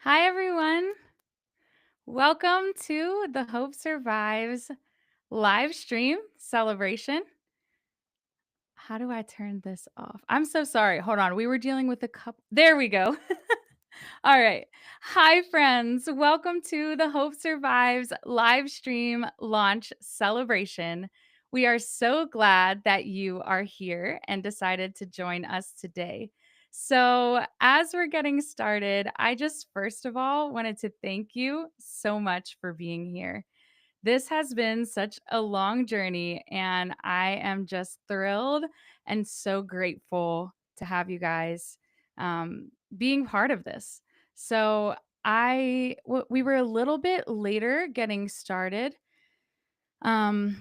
Hi, everyone. Welcome to the Hope Survives live stream celebration. How do I turn this off? I'm so sorry. Hold on. We were dealing with a couple. There we go. All right. Hi, friends. Welcome to the Hope Survives live stream launch celebration. We are so glad that you are here and decided to join us today. So, as we're getting started, I just first of all wanted to thank you so much for being here. This has been such a long journey, and I am just thrilled and so grateful to have you guys being part of this. So, we were a little bit later getting started, um,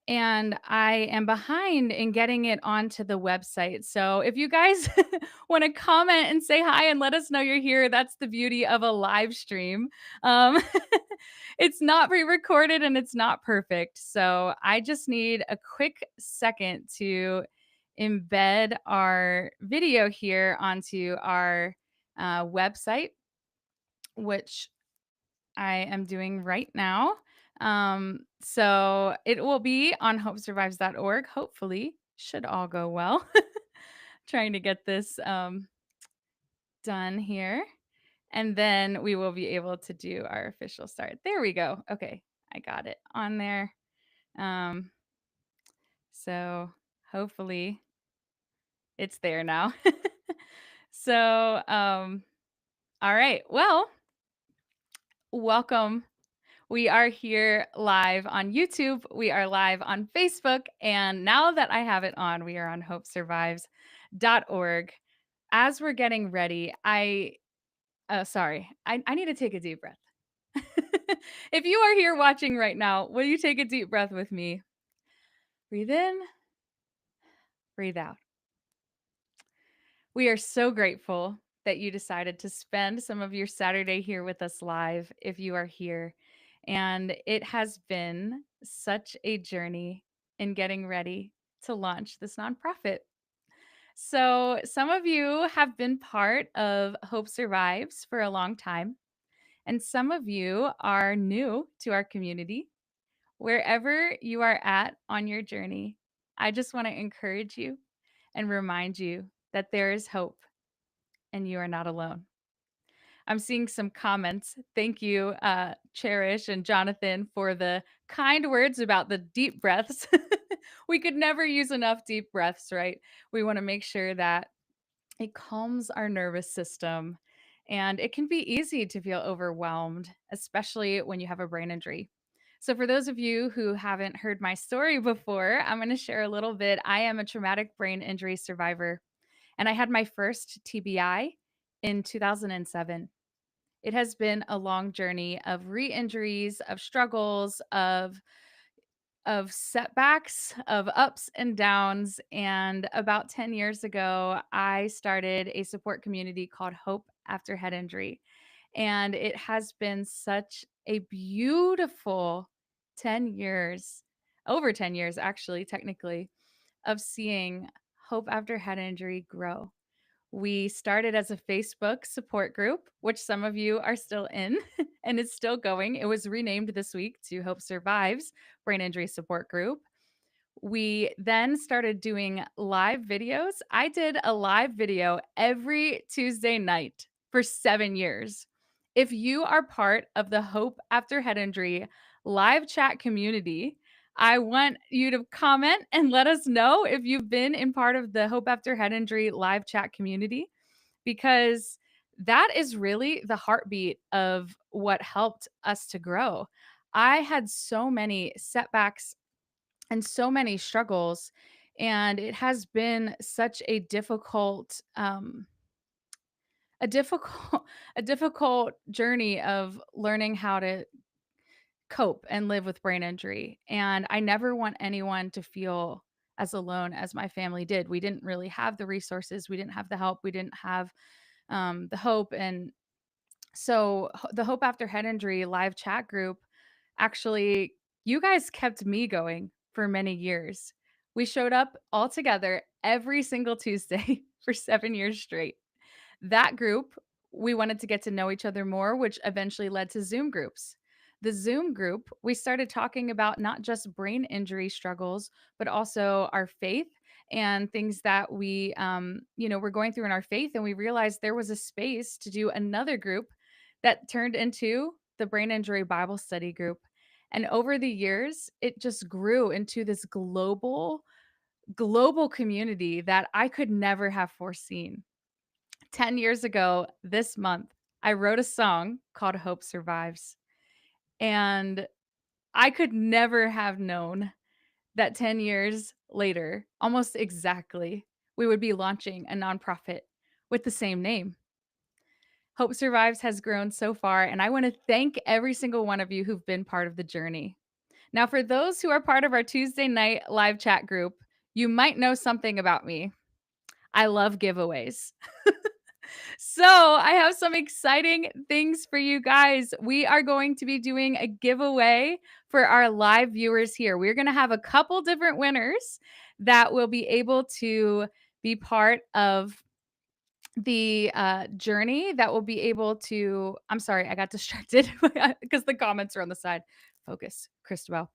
and I am behind in getting it onto the website. So if you guys want to comment and say hi and let us know you're here, that's the beauty of a live stream. Um, it's not pre-recorded and it's not perfect. So I just need a quick second to embed our video here onto our website, which I am doing right now. So it will be on hopesurvives.org. Hopefully, should all go well. Trying to get this done here. And then we will be able to do our official start. There we go. Okay, I got it on there. Um, so hopefully it's there now. so, all right. Well, welcome. We are here live on YouTube. We are live on Facebook. And now that I have it on, we are on hopesurvives.org. As we're getting ready, I need to take a deep breath. If you are here watching right now, will you take a deep breath with me? Breathe in, breathe out. We are so grateful that you decided to spend some of your Saturday here with us live if you are here. And it has been such a journey in getting ready to launch this nonprofit. So, some of you have been part of Hope Survives for a long time, and some of you are new to our community. Wherever you are at on your journey, I just want to encourage you and remind you that there is hope and you are not alone. I'm seeing some comments. Thank you, Cherish and Jonathan, for the kind words about the deep breaths. We could never use enough deep breaths, right? We want to make sure that it calms our nervous system. And it can be easy to feel overwhelmed, especially when you have a brain injury. So, for those of you who haven't heard my story before, I'm going to share a little bit. I am a traumatic brain injury survivor, and I had my first TBI in 2007. It has been a long journey of re-injuries, of struggles, of setbacks, of ups and downs, and about 10 years ago, I started a support community called Hope After Head Injury, and it has been such a beautiful 10 years, over 10 years actually, technically, of seeing Hope After Head Injury grow. We started as a Facebook support group, which some of you are still in and it's still going. It was renamed this week to Hope Survives Brain Injury Support Group. We then started doing live videos. I did a live video every Tuesday night for 7 years. If you are part of the Hope After Head Injury live chat community, I want you to comment and let us know if you've been in part of the Hope After Head Injury live chat community, because that is really the heartbeat of what helped us to grow. I had so many setbacks and so many struggles, and it has been such a difficult a difficult journey of learning how to cope and live with brain injury. And I never want anyone to feel as alone as my family did. We didn't really have the resources, we didn't have the help, we didn't have the hope. And so the Hope After Head Injury live chat group, actually, you guys kept me going for many years. We showed up all together every single Tuesday for 7 years straight. That group we wanted to get to know each other more, which eventually led to Zoom groups. The Zoom group, we started talking about not just brain injury struggles, but also our faith and things that we're going through in our faith. And we realized there was a space to do another group that turned into the brain injury Bible study group. And over the years, it just grew into this global community that I could never have foreseen. 10 years ago this month, I wrote a song called Hope Survives. And I could never have known that 10 years later, almost exactly, we would be launching a nonprofit with the same name. Hope Survives has grown so far, and I want to thank every single one of you who've been part of the journey. Now, for those who are part of our Tuesday night live chat group, you might know something about me. I love giveaways. So, I have some exciting things for you guys. We are going to be doing a giveaway for our live viewers here. We're going to have a couple different winners that will be able to be part of the journey, that will be able to I'm sorry, I got distracted because the comments are on the side. Focus, Christabel.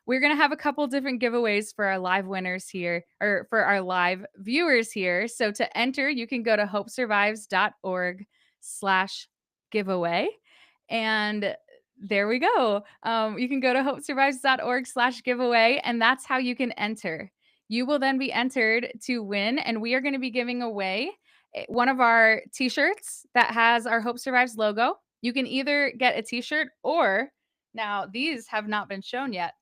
We're going to have a couple different giveaways for our live winners here, or for our live viewers here. So to enter, you can go to hopesurvives.org/giveaway. And there we go. You can go to hopesurvives.org/giveaway, and that's how you can enter. You will then be entered to win, and we are going to be giving away one of our t-shirts that has our Hope Survives logo. You can either get a t-shirt, or now these have not been shown yet.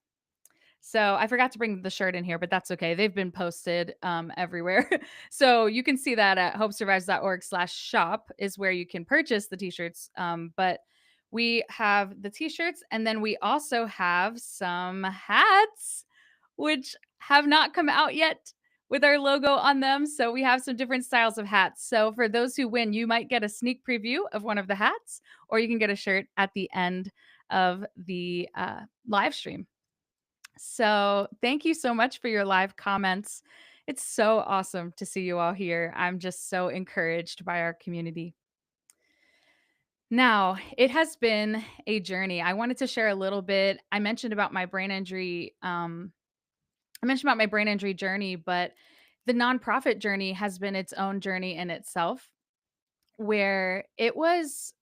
So I forgot to bring the shirt in here, but that's okay. They've been posted everywhere. So you can see that at hopesurvives.org/shop is where you can purchase the t-shirts. But we have the t-shirts, and then we also have some hats, which have not come out yet with our logo on them. So we have some different styles of hats. So for those who win, you might get a sneak preview of one of the hats, or you can get a shirt at the end of the live stream. So, thank you so much for your live comments. It's so awesome to see you all here. I'm just so encouraged by our community. Now, it has been a journey. I wanted to share a little bit. I mentioned about my brain injury. I mentioned about my brain injury journey, but the nonprofit journey has been its own journey in itself, where it was,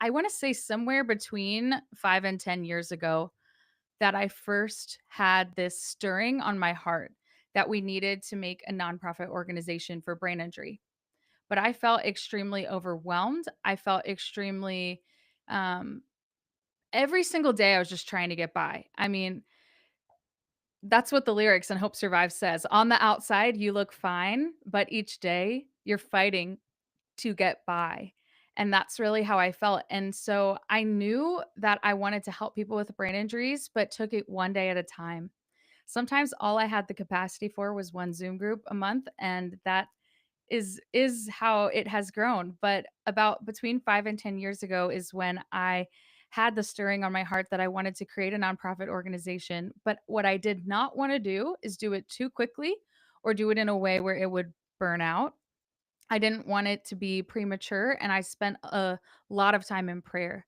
I want to say, somewhere between 5 and 10 years ago that I first had this stirring on my heart that we needed to make a nonprofit organization for brain injury. But I felt extremely overwhelmed. I felt extremely, um, every single day I was just trying to get by. I mean, that's what the lyrics in Hope Survives says. On the outside, you look fine, but each day you're fighting to get by. And that's really how I felt. And so I knew that I wanted to help people with brain injuries, but took it one day at a time. Sometimes all I had the capacity for was one Zoom group a month, and that is how it has grown. But about between 5 and 10 years ago is when I had the stirring on my heart that I wanted to create a nonprofit organization. But what I did not want to do is do it too quickly or do it in a way where it would burn out. I didn't want it to be premature, and I spent a lot of time in prayer.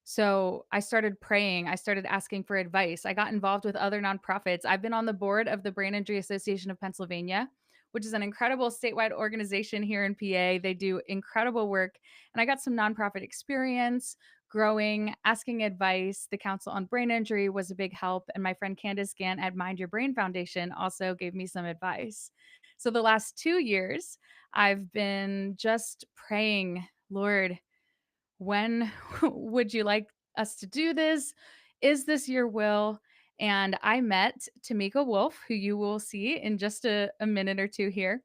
So I started praying. I started asking for advice. I got involved with other nonprofits. I've been on the board of the Brain Injury Association of Pennsylvania, which is an incredible statewide organization here in PA. They do incredible work. And I got some nonprofit experience growing, asking advice. The Council on Brain Injury was a big help. And my friend Candace Gant at Mind Your Brain Foundation also gave me some advice. So the last 2 years, I've been just praying, Lord, when would you like us to do this? Is this your will? And I met Tamika Wolf, who you will see in just a minute or two here.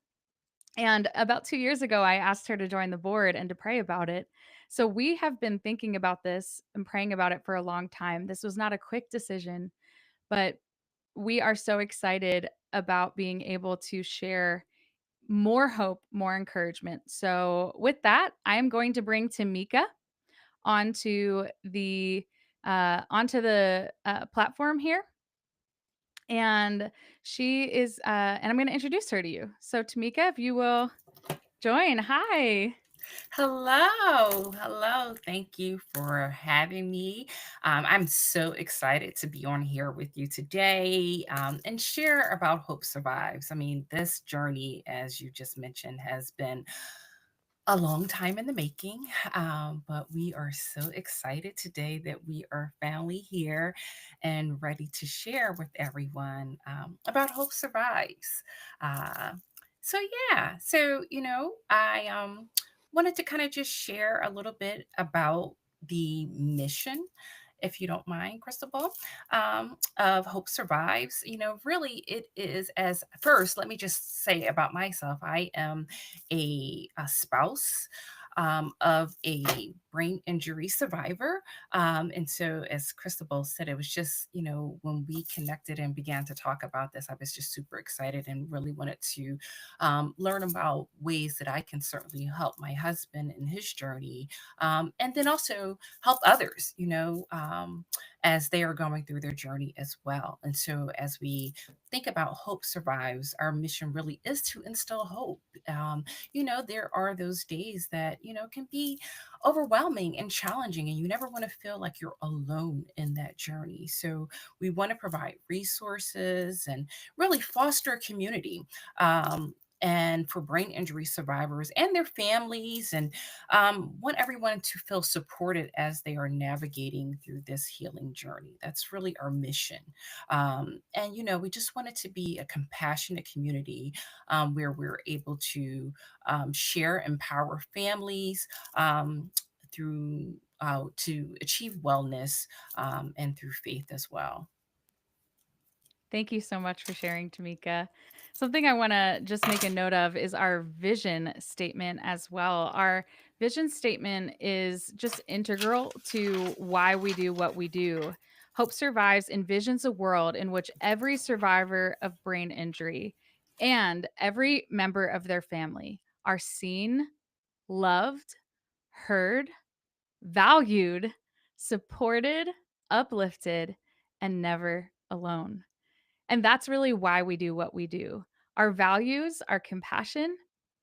And about 2 years ago, I asked her to join the board and to pray about it. So we have been thinking about this and praying about it for a long time. This was not a quick decision, but we are so excited about being able to share more hope, more encouragement. So, with that, I am going to bring Tamika onto the platform here, and she is and I'm going to introduce her to you. So Tamika, if you will join. Hi. Hello, hello. Thank you for having me. I'm so excited to be on here with you today and share about Hope Survives. I mean, this journey, as you just mentioned, has been a long time in the making, but we are so excited today that we are finally here and ready to share with everyone about Hope Survives. Uh, so, yeah, I wanted to kind of just share a little bit about the mission. If you don't mind, Cristobal, of Hope Survives. Really, it is as first, let me just say about myself I am a spouse of a brain injury survivor. And so, as Cristobal said, it was just, when we connected and began to talk about this, I was just super excited and really wanted to learn about ways that I can certainly help my husband in his journey. And then also help others, as they are going through their journey as well. And so, as we think about Hope Survives, our mission really is to instill hope. There are those days that, can be overwhelming and challenging, and you never want to feel like you're alone in that journey. So, we want to provide resources and really foster a community. And for brain injury survivors and their families, and want everyone to feel supported as they are navigating through this healing journey. That's really our mission. And, we just want it to be a compassionate community where we're able to share, empower families through to achieve wellness and through faith as well. Thank you so much for sharing, Tamika. Something I want to just make a note of is our vision statement as well. Our vision statement is just integral to why we do what we do. Hope Survives envisions a world in which every survivor of brain injury and every member of their family are seen, loved, heard, valued, supported, uplifted, and never alone. And that's really why we do what we do. Our values are compassion,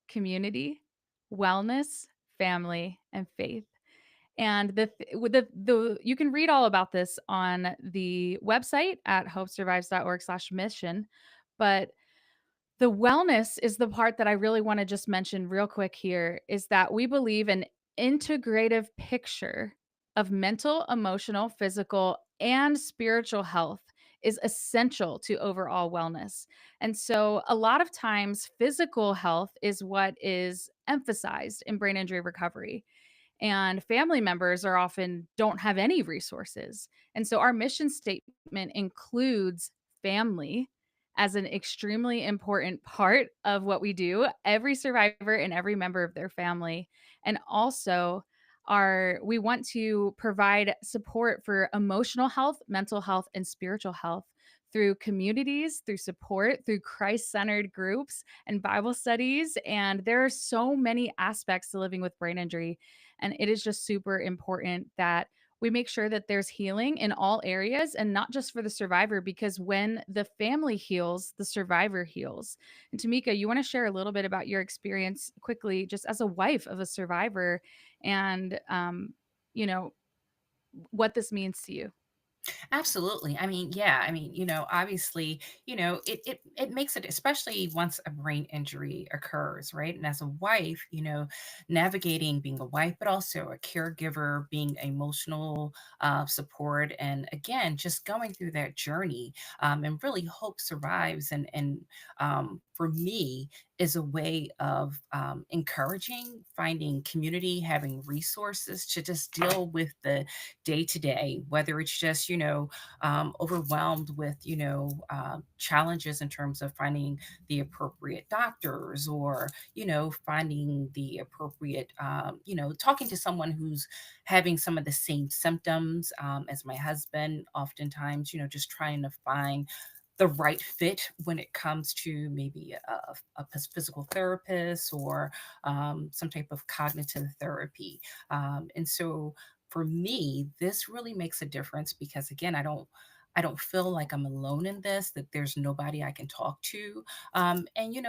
community, wellness, family, and faith. And the you can read all about this on the website at hopesurvives.org/mission. But the wellness is the part that I really wanna just mention real quick here, is that we believe an integrative picture of mental, emotional, physical, and spiritual health is essential to overall wellness. And so a lot of times, physical health is what is emphasized in brain injury recovery, and family members are often don't have any resources. And so our mission statement includes family as an extremely important part of what we do, every survivor and every member of their family. And also we want to provide support for emotional health, mental health, and spiritual health through communities, through support, through Christ-centered groups and Bible studies. And there are so many aspects to living with brain injury, and it is just super important that we make sure that there's healing in all areas and not just for the survivor, because when the family heals, the survivor heals. And Tamika, you want to share a little bit about your experience quickly, just as a wife of a survivor and, you know, what this means to you? Absolutely. I mean, yeah, I mean, obviously, it makes it, especially once a brain injury occurs, right? And as a wife, navigating being a wife, but also a caregiver, being emotional support, and again, just going through that journey, and really hope survives. And for me, is a way of encouraging, finding community, having resources to just deal with the day to day, whether it's just, overwhelmed with, challenges in terms of finding the appropriate doctors, or, finding the appropriate, talking to someone who's having some of the same symptoms as my husband, oftentimes, just trying to find the right fit when it comes to maybe a physical therapist, or some type of cognitive therapy. And so for me, this really makes a difference because, again, I don't. I don't feel like I'm alone in this, that there's nobody I can talk to. And,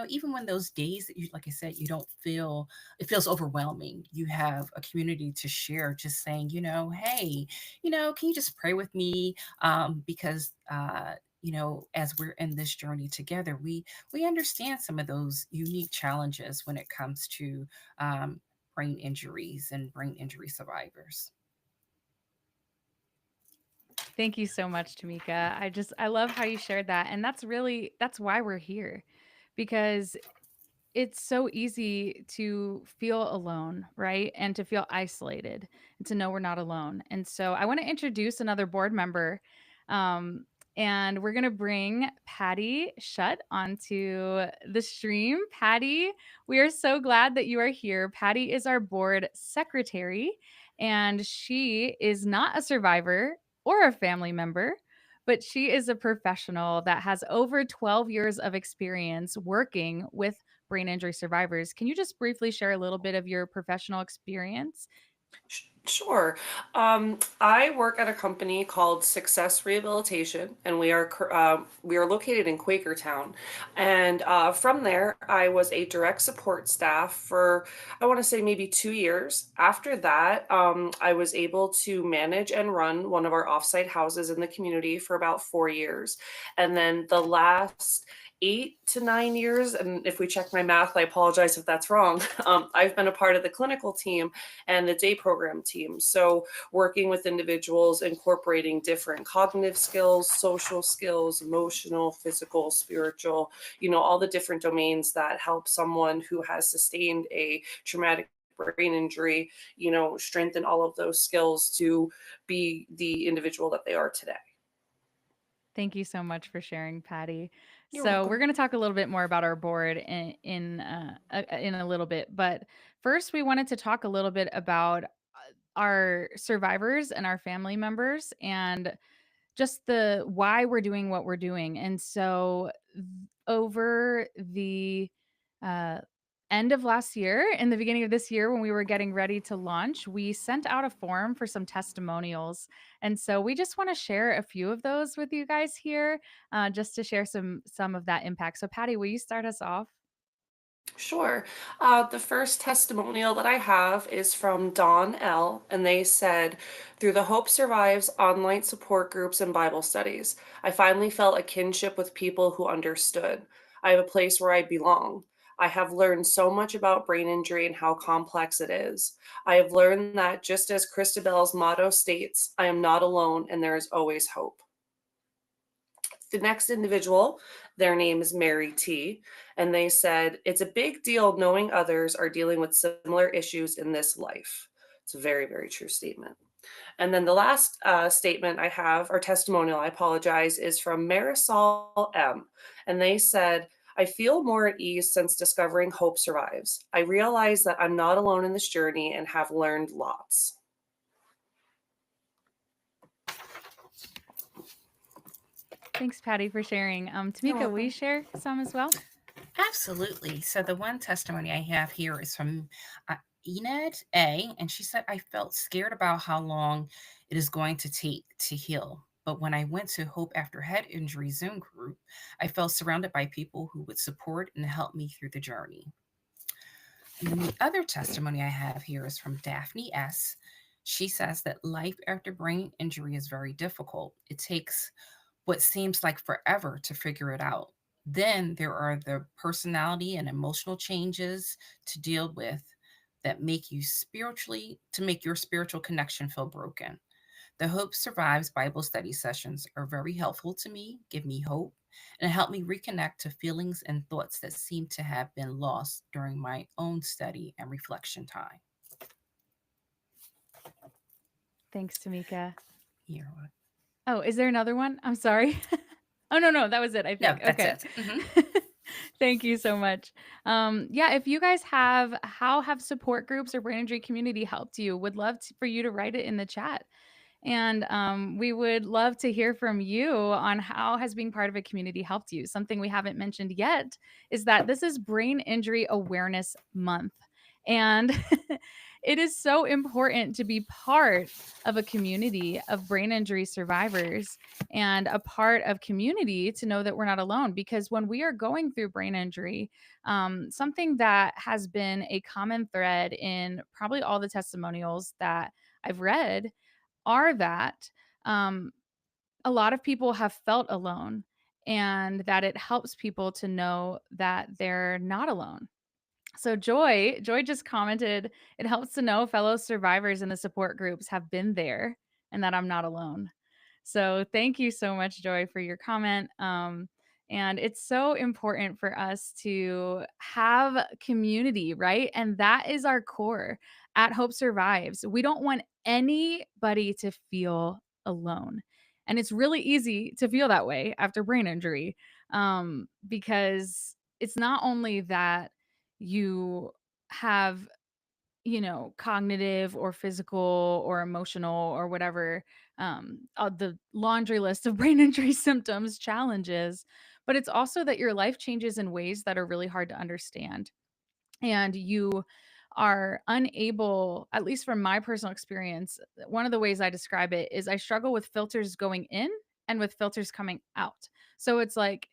even when those days that you, like I said, you don't feel, it feels overwhelming. You have a community to share, just saying, hey, can you just pray with me? Because, as we're in this journey together, we understand some of those unique challenges when it comes to brain injuries and brain injury survivors. Thank you so much, Tamika. I love how you shared that. And that's why we're here. Because it's so easy to feel alone, right? And to feel isolated and to know we're not alone. And so I want to introduce another board member. Um, and we're going to bring Patty Shutt onto the stream. Patty, we are so glad that you are here. Patty is our board secretary, and she is not a survivor or a family member, but she is a professional that has over 12 years of experience working with brain injury survivors. Can you just briefly share a little bit of your professional experience? Sure. I work at a company called Success Rehabilitation, and we are located in Quakertown. And from there, I was a direct support staff for, I want to say, maybe 2 years. After that, I was able to manage and run one of our offsite houses in the community for about 4 years, and then the last 8 to 9 years, and if we check my math, I apologize if that's wrong. I've been a part of the clinical team and the day program team. So, working with individuals, incorporating different cognitive skills, social skills, emotional, physical, spiritual, all the different domains that help someone who has sustained a traumatic brain injury, strengthen all of those skills to be the individual that they are today. Thank you so much for sharing, Patty. You're So we're welcome. going to talk a little bit more about our board in a little bit, but first we wanted to talk a little bit about our survivors and our family members and just the why we're doing what we're doing. And so over the uh, end of last year and the beginning of this year, when we were getting ready to launch, we sent out a form for some testimonials. And so we just want to share a few of those with you guys here, just to share some of that impact. So Patty, will you start us off? Sure. The first testimonial that I have is from Dawn L., and they said, through the Hope Survives online support groups and Bible studies, I finally felt a kinship with people who understood. I have a place where I belong. I have learned so much about brain injury and how complex it is. I have learned that just as Christabel's motto states, I am not alone and there is always hope. The next individual, their name is Mary T, and they said, it's a big deal knowing others are dealing with similar issues in this life. It's a very, very true statement. And then the last statement I have, or testimonial, I apologize, is from Marisol M. And they said, I feel more at ease since discovering Hope Survives. I realize that I'm not alone in this journey and have learned lots. Thanks, Patty, for sharing. You're Tamika, will you welcome. share some as well? Absolutely. So the one testimony I have here is from uh, Enid A. And she said, I felt scared about how long it is going to take to heal. But when I went to Hope After Head Injury Zoom group, I felt surrounded by people who would support and help me through the journey. And then the other testimony I have here is from Daphne S. She says that life after brain injury is very difficult. It takes what seems like forever to figure it out. Then there are the personality and emotional changes to deal with that make your spiritual connection feel broken. The Hope Survives Bible study sessions are very helpful to me, give me hope, and help me reconnect to feelings and thoughts that seem to have been lost during my own study and reflection time. Thanks, Tamika. Here, Oh, is there another one? I'm sorry. Oh, no, no, that was it, I no, think. that's Okay. it. Mhm. Thank you so much. Yeah, if you guys have how have support groups or brain injury community helped you? Would love for you to write it in the chat. And we would love to hear from you on how has being part of a community helped you. Something we haven't mentioned yet is that this is Brain Injury Awareness Month. And It is so important to be part of a community of brain injury survivors and a part of community to know that we're not alone. Because when we are going through brain injury, something that has been a common thread in probably all the testimonials that I've read are that um, a lot of people have felt alone, and that it helps people to know that they're not alone. So Joy just commented, "It helps to know fellow survivors in the support groups have been there and that I'm not alone." So thank you so much, Joy, for your comment. And it's so important for us to have community, right? And that is our core at Hope Survives. We don't want anybody to feel alone. And it's really easy to feel that way after brain injury, because it's not only that you have, cognitive or physical or emotional or whatever, the laundry list of brain injury symptoms, challenges, but it's also that your life changes in ways that are really hard to understand. And you are unable, at least from my personal experience, one of the ways I describe it is I struggle with filters going in and with filters coming out. So it's like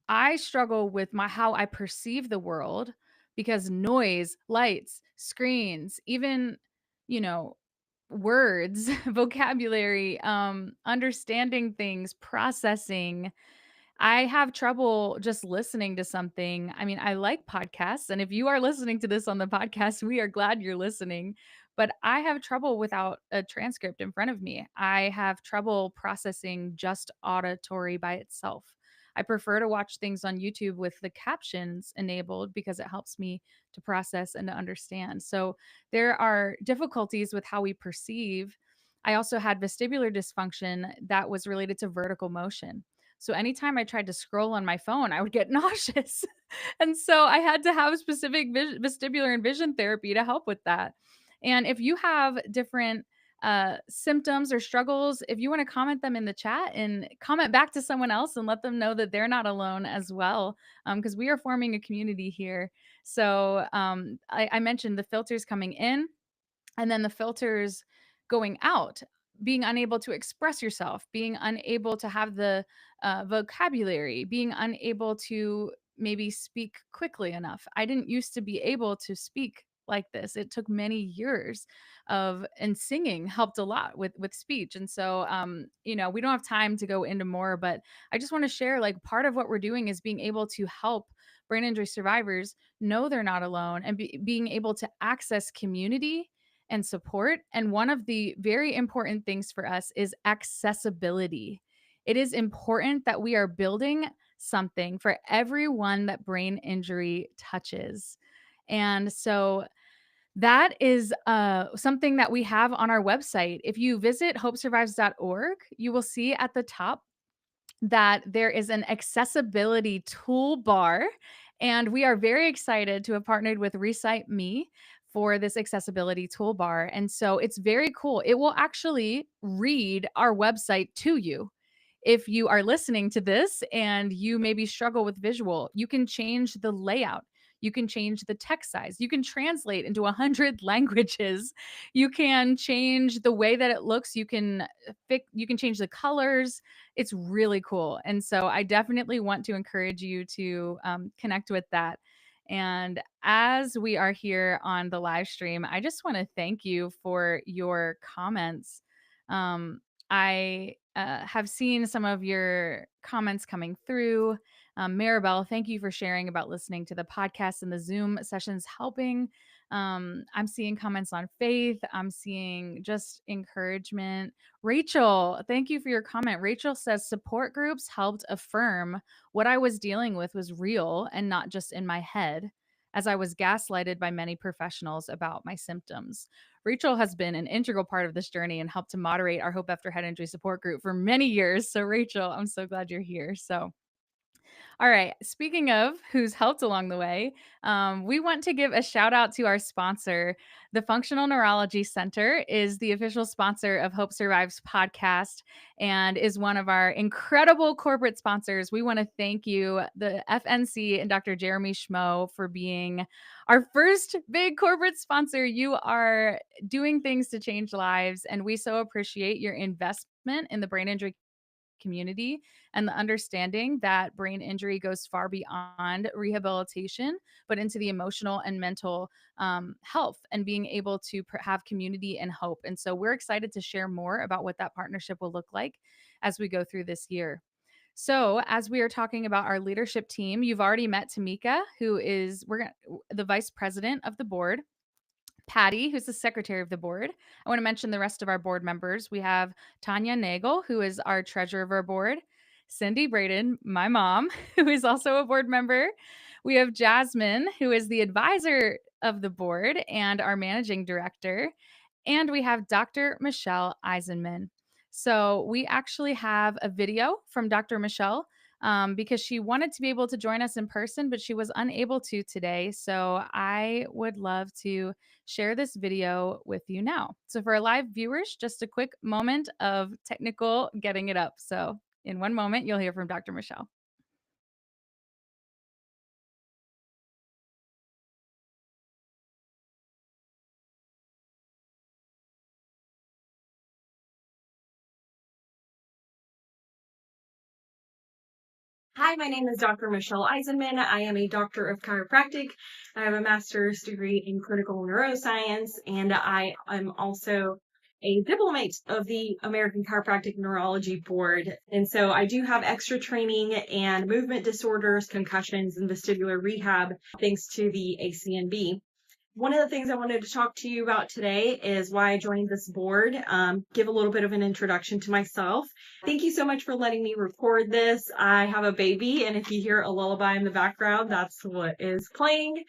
I struggle with my how I perceive the world because noise, lights, screens, even, you know, words, vocabulary, understanding things, processing, I have trouble just listening to something. I mean, I like podcasts, and if you are listening to this on the podcast, we are glad you're listening. But I have trouble without a transcript in front of me. I have trouble processing just auditory by itself. I prefer to watch things on YouTube with the captions enabled because it helps me to process and to understand. So there are difficulties with how we perceive. I also had vestibular dysfunction that was related to vertical motion. So anytime I tried to scroll on my phone, I would get nauseous. And so I had to have specific vestibular and vision therapy to help with that. And if you have different symptoms or struggles, if you want to comment them in the chat and comment back to someone else and let them know that they're not alone as well, because we are forming a community here. So I mentioned the filters coming in and then the filters going out, being unable to express yourself, being unable to have the vocabulary, being unable to maybe speak quickly enough. I didn't used to be able to speak like this. It took many years of, and singing helped a lot with speech. And so we don't have time to go into more, but I just want to share, like, part of what we're doing is being able to help brain injury survivors know they're not alone, and being able to access community and support. And one of the very important things for us is accessibility. It is important that we are building something for everyone that brain injury touches. And so that is something that we have on our website. If you visit hopesurvives.org, you will see at the top that there is an accessibility toolbar, and we are very excited to have partnered with Recite Me for this accessibility toolbar. And so it's very cool. It will actually read our website to you. If you are listening to this and you maybe struggle with visual, you can change the layout. You can change the text size. You can translate into 100 languages. You can change the way that it looks. You can change the colors. It's really cool. And so I definitely want to encourage you to connect with that. And as we are here on the live stream, I just want to thank you for your comments. Um, I have seen some of your comments coming through. Maribel, thank you for sharing about listening to the podcast and the Zoom sessions helping. I'm seeing comments on faith. I'm seeing just encouragement. Rachel, thank you for your comment. Rachel says support groups helped affirm what I was dealing with was real and not just in my head, as I was gaslighted by many professionals about my symptoms. Rachel has been an integral part of this journey and helped to moderate our Hope After Head Injury support group for many years. So, Rachel, I'm so glad you're here. So, All right. Speaking of who's helped along the way, we want to give a shout out to our sponsor. The Functional Neurology Center is the official sponsor of Hope Survives podcast and is one of our incredible corporate sponsors. We want to thank you, the FNC and Dr. Jeremy Schmo, for being our first big corporate sponsor. You are doing things to change lives, and we so appreciate your investment in the brain injury community and the understanding that brain injury goes far beyond rehabilitation, but into the emotional and mental health and being able to have community and hope. And so we're excited to share more about what that partnership will look like as we go through this year. So, as we are talking about our leadership team, you've already met Tamika, who is the vice president of the board. Patty, who's the secretary of the board. I want to mention the rest of our board members. We have Tanya Nagel, who is our treasurer of our board. Cindy Braden, my mom, who is also a board member. We have Jasmine, who is the advisor of the board and our managing director. And we have Dr. Michelle Eisenman. So we actually have a video from Dr. Michelle because she wanted to be able to join us in person, but she was unable to today. So I would love to share this video with you now. So for our live viewers, just a quick moment of technical getting it up. So in one moment, you'll hear from Dr. Michelle. Hi, my name is Dr. Michelle Eisenman. I am a doctor of chiropractic. I have a master's degree in clinical neuroscience, and I am also a diplomat of the American Chiropractic Neurology Board. And so I do have extra training and movement disorders, concussions, and vestibular rehab thanks to the ACNB. One of the things I wanted to talk to you about today is why I joined this board, give a little bit of an introduction to myself. Thank you so much for letting me record this. I have a baby, and if you hear a lullaby in the background, that's what is playing.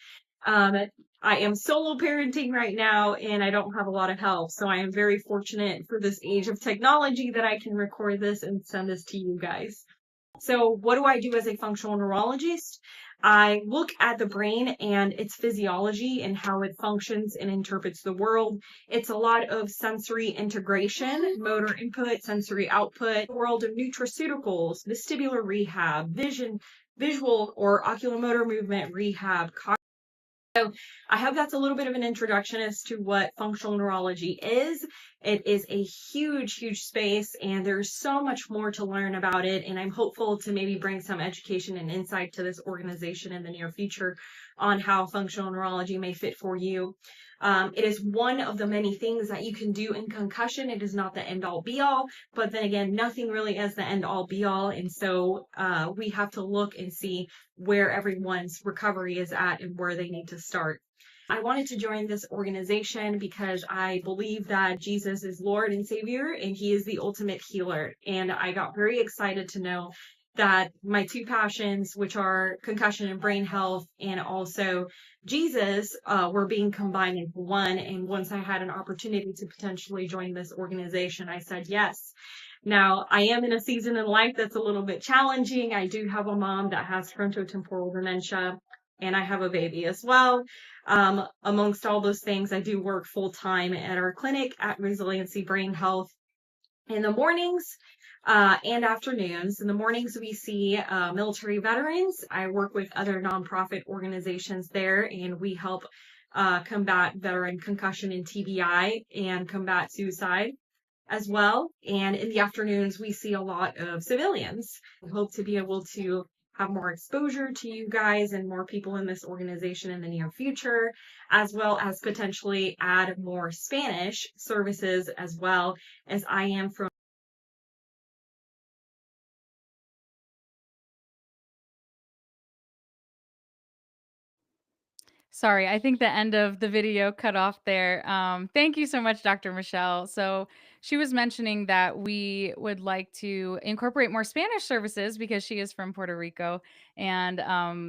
I am solo parenting right now, and I don't have a lot of help, so I am very fortunate for this age of technology that I can record this and send this to you guys. So what do I do as a functional neurologist? I look at the brain and its physiology and how it functions and interprets the world. It's a lot of sensory integration, motor input, sensory output, world of nutraceuticals, vestibular rehab, visual or oculomotor movement rehab. So I hope that's a little bit of an introduction as to what functional neurology is. It is a huge, huge space, and there's so much more to learn about it. And I'm hopeful to maybe bring some education and insight to this organization in the near future on how functional neurology may fit for you. It is one of the many things that you can do in concussion. It is not the end all be all, but then again, nothing really is the end all be all. And so we have to look and see where everyone's recovery is at and where they need to start. I wanted to join this organization because I believe that Jesus is Lord and Savior, and He is the ultimate healer. And I got very excited to know that my two passions, which are concussion and brain health, and also Jesus, were being combined into one. And once I had an opportunity to potentially join this organization, I said yes. Now, I am in a season in life that's a little bit challenging. I do have a mom that has frontotemporal dementia, and I have a baby as well. Amongst all those things, I do work full time at our clinic at Resiliency Brain Health in the mornings and afternoons. In the mornings, we see military veterans. I work with other nonprofit organizations there, and we help combat veteran concussion and TBI and combat suicide as well. And in the afternoons, we see a lot of civilians. I hope to be able to have more exposure to you guys and more people in this organization in the near future, as well as potentially add more Spanish services as well, as I am from Sorry, I think the end of the video cut off there. Thank you so much, Dr. Michelle. So she was mentioning that we would like to incorporate more Spanish services because she is from Puerto Rico, and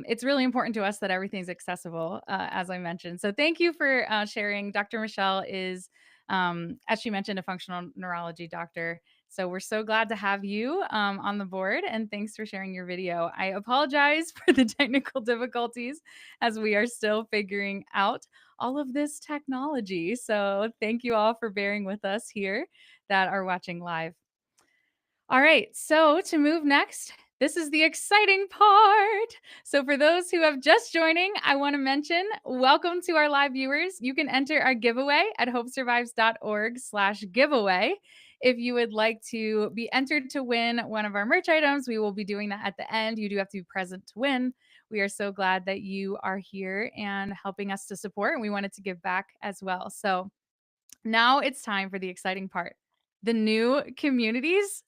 it's really important to us that everything's accessible, as I mentioned. So thank you for sharing. Dr. Michelle is, as she mentioned, a functional neurology doctor, So we're so glad to have you on the board, and thanks for sharing your video. I apologize for the technical difficulties as we are still figuring out all of this technology. So thank you all for bearing with us here that are watching live. All right, so to move next, this is the exciting part. So, for those who have just joining, I want to mention welcome to our live viewers. You can enter our giveaway at hopesurvives.org/giveaway. If you would like to be entered to win one of our merch items, we will be doing that at the end. You do have to be present to win. We are so glad that you are here and helping us to support, and we wanted to give back as well. So, now it's time for the exciting part, the new communities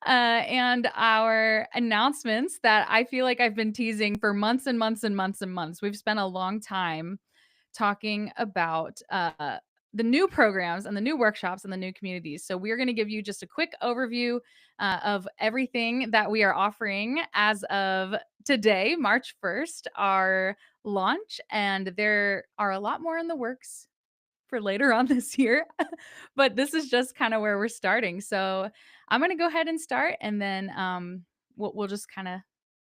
and our announcements that I feel like I've been teasing for months and months and months and months. We've spent a long time talking about the new programs and the new workshops and the new communities. So we're going to give you just a quick overview of everything that we are offering as of today, March 1st, our launch. And there are a lot more in the works for later on this year. But this is just kind of where we're starting. So I'm going to go ahead and start, and then we'll just kind of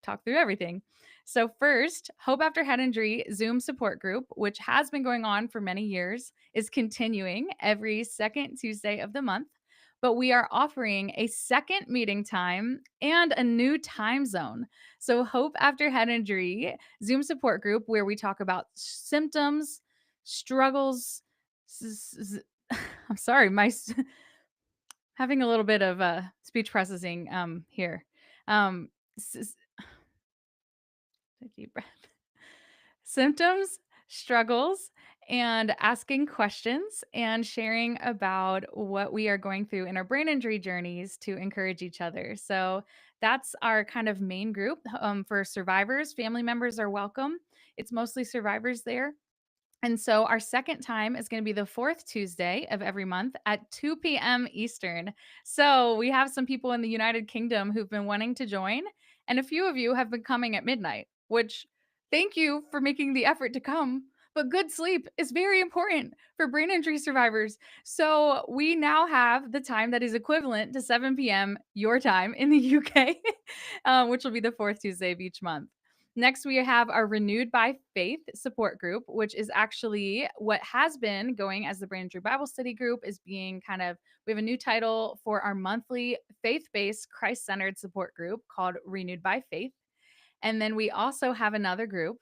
talk through everything. So, first, Hope After Head Injury Zoom support group, which has been going on for many years, is continuing every second Tuesday of the month. But we are offering a second meeting time and a new time zone. So, Hope After Head Injury Zoom support group, where we talk about symptoms, struggles. I'm sorry, having a little bit of speech processing here. Um, a deep breath. Symptoms, struggles, and asking questions and sharing about what we are going through in our brain injury journeys to encourage each other. So that's our kind of main group for survivors. Family members are welcome. It's mostly survivors there. And so our second time is going to be the fourth Tuesday of every month at 2 p.m. Eastern. So we have some people in the United Kingdom who've been wanting to join, and a few of you have been coming at midnight, which thank you for making the effort to come. But good sleep is very important for brain injury survivors. So we now have the time that is equivalent to 7 p.m. your time in the UK, which will be the fourth Tuesday of each month. Next, we have our Renewed by Faith support group, which is actually what has been going as the Brain Injury Bible Study group, is being kind of, we have a new title for our monthly faith based, Christ centered support group called Renewed by Faith. And then we also have another group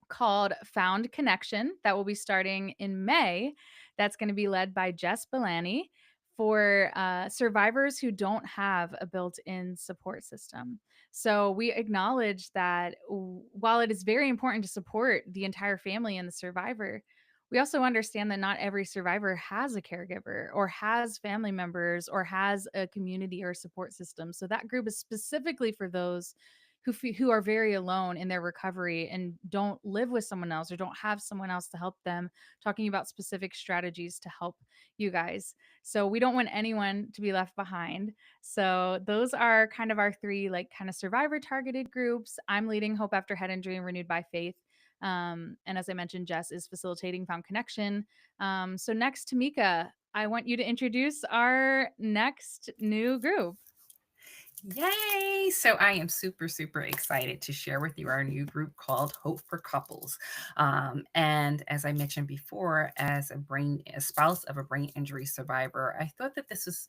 called Found Connection that will be starting in May. That's going to be led by Jess Belani for survivors who don't have a built in support system. So we acknowledge that while it is very important to support the entire family and the survivor, we also understand that not every survivor has a caregiver or has family members or has a community or support system. So that group is specifically for those who are very alone in their recovery and don't live with someone else or don't have someone else to help them, talking about specific strategies to help you guys. So we don't want anyone to be left behind. So those are kind of our three like kind of survivor targeted groups. I'm leading Hope After Head Injury and Renewed by Faith. And as I mentioned, Jess is facilitating Found Connection. So next, Tamika, I want you to introduce our next new group. Yay! So I am super, super excited to share with you our new group called Hope for Couples. And as I mentioned before, as a spouse of a brain injury survivor, I thought that this was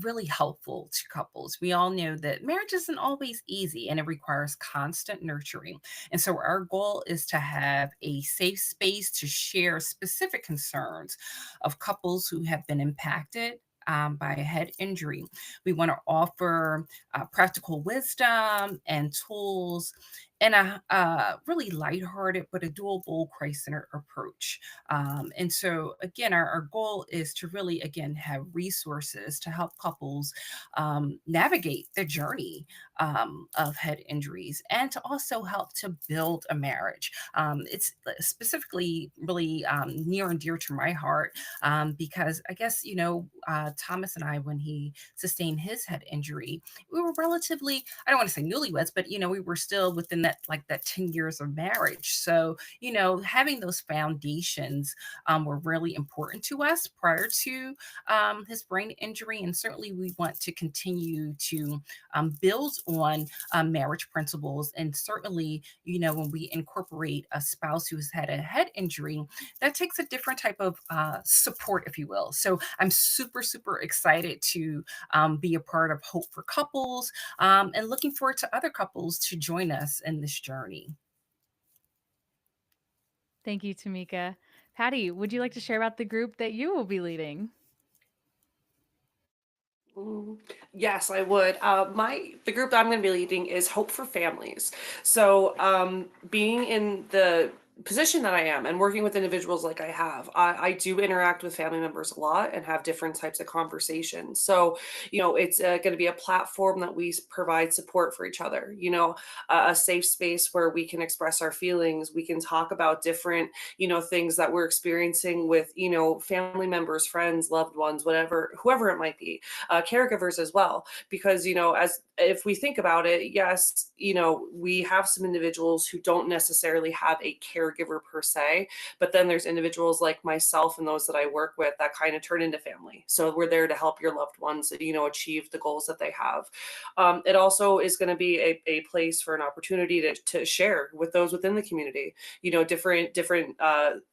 really helpful to couples. We all know that marriage isn't always easy and it requires constant nurturing. And so our goal is to have a safe space to share specific concerns of couples who have been impacted by a head injury. We want to offer practical wisdom and tools in a really lighthearted but a doable Christ-centered approach. And so, again, our goal is to really, again, have resources to help couples navigate the journey of head injuries, and to also help to build a marriage. It's specifically really near and dear to my heart, because I guess, Thomas and I, when he sustained his head injury, we were relatively, I don't want to say newlyweds, but, we were still within that, like that 10 years of marriage. So, having those foundations were really important to us prior to his brain injury. And certainly we want to continue to build on marriage principles. And certainly, when we incorporate a spouse who's had a head injury, that takes a different type of support, if you will. So I'm super, super excited to be a part of Hope for Couples, and looking forward to other couples to join us in this journey. Thank you, Tamika. Patty, would you like to share about the group that you will be leading? Mm, yes, I would. The group that I'm going to be leading is Hope for Families. So, being in the position that I am and working with individuals like I have, I do interact with family members a lot and have different types of conversations. So, it's going to be a platform that we provide support for each other. A safe space where we can express our feelings. We can talk about different, things that we're experiencing with, family members, friends, loved ones, whatever, whoever it might be, caregivers as well. Because, as if we think about it, yes, we have some individuals who don't necessarily have a caregiver per se, but then there's individuals like myself and those that I work with that kind of turn into family. So we're there to help your loved ones, achieve the goals that they have. It also is going to be a place for an opportunity to share with those within the community, different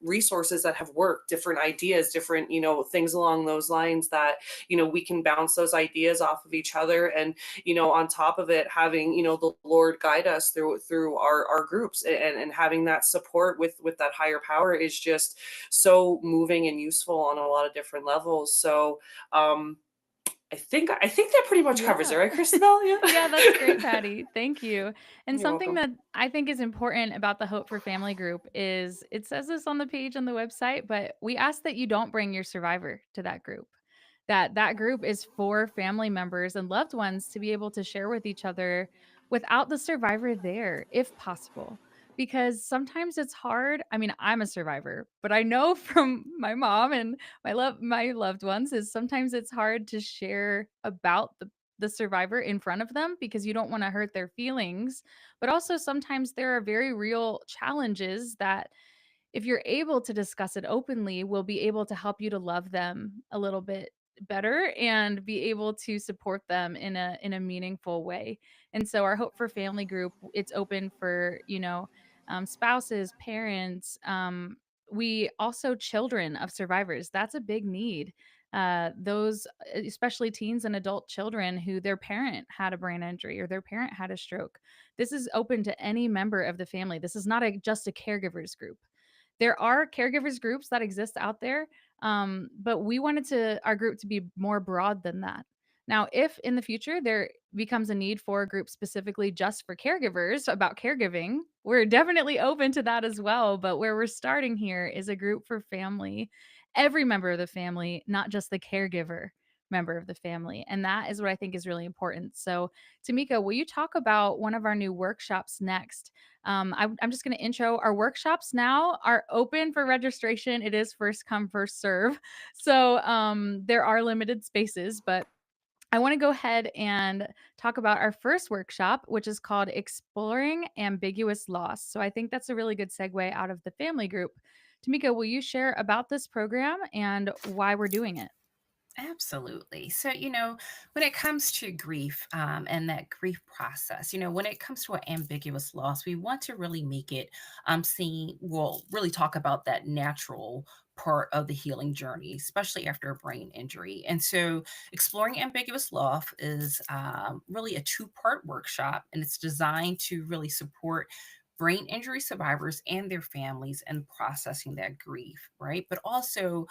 resources that have worked, different ideas, different, things along those lines that, we can bounce those ideas off of each other. And, on top of it, having, the Lord guide us through our groups, and having that support with that higher power is just so moving and useful on a lot of different levels. So, I think that pretty much covers it, Yeah. right, Christabel? Yeah. Yeah, that's great, Patty. Thank you. And You're something welcome. that I think is important about the Hope for Family group is it says this on the page on the website, but we ask that you don't bring your survivor to that group. That group is for family members and loved ones to be able to share with each other without the survivor there, if possible. Because sometimes it's hard. I mean, I'm a survivor, but I know from my mom and my loved ones is sometimes it's hard to share about the survivor in front of them because you don't want to hurt their feelings. But also sometimes there are very real challenges that if you're able to discuss it openly, will be able to help you to love them a little bit better and be able to support them in a meaningful way. And so our Hope for Family group, it's open for, spouses, parents, we also children of survivors. That's a big need. Those especially teens and adult children who their parent had a brain injury or their parent had a stroke. This is open to any member of the family. This is not just a caregivers group. There are caregivers groups that exist out there, but we wanted to our group to be more broad than that. Now, if in the future there becomes a need for a group specifically just for caregivers about caregiving, we're definitely open to that as well. But where we're starting here is a group for family, every member of the family, not just the caregiver member of the family. And that is what I think is really important. So, Tamika, will you talk about one of our new workshops next? I'm just going to intro our workshops now are open for registration. It is first come, first serve. So there are limited spaces, but I want to go ahead and talk about our first workshop, which is called Exploring Ambiguous Loss. So I think that's a really good segue out of the family group. Tamika, will you share about this program and why we're doing it? Absolutely. So, when it comes to grief, and that grief process, when it comes to an ambiguous loss, we want to really make it we'll really talk about that natural part of the healing journey, especially after a brain injury. And so, exploring ambiguous loss is really a two-part workshop, and it's designed to really support brain injury survivors and their families and processing that grief, right? But also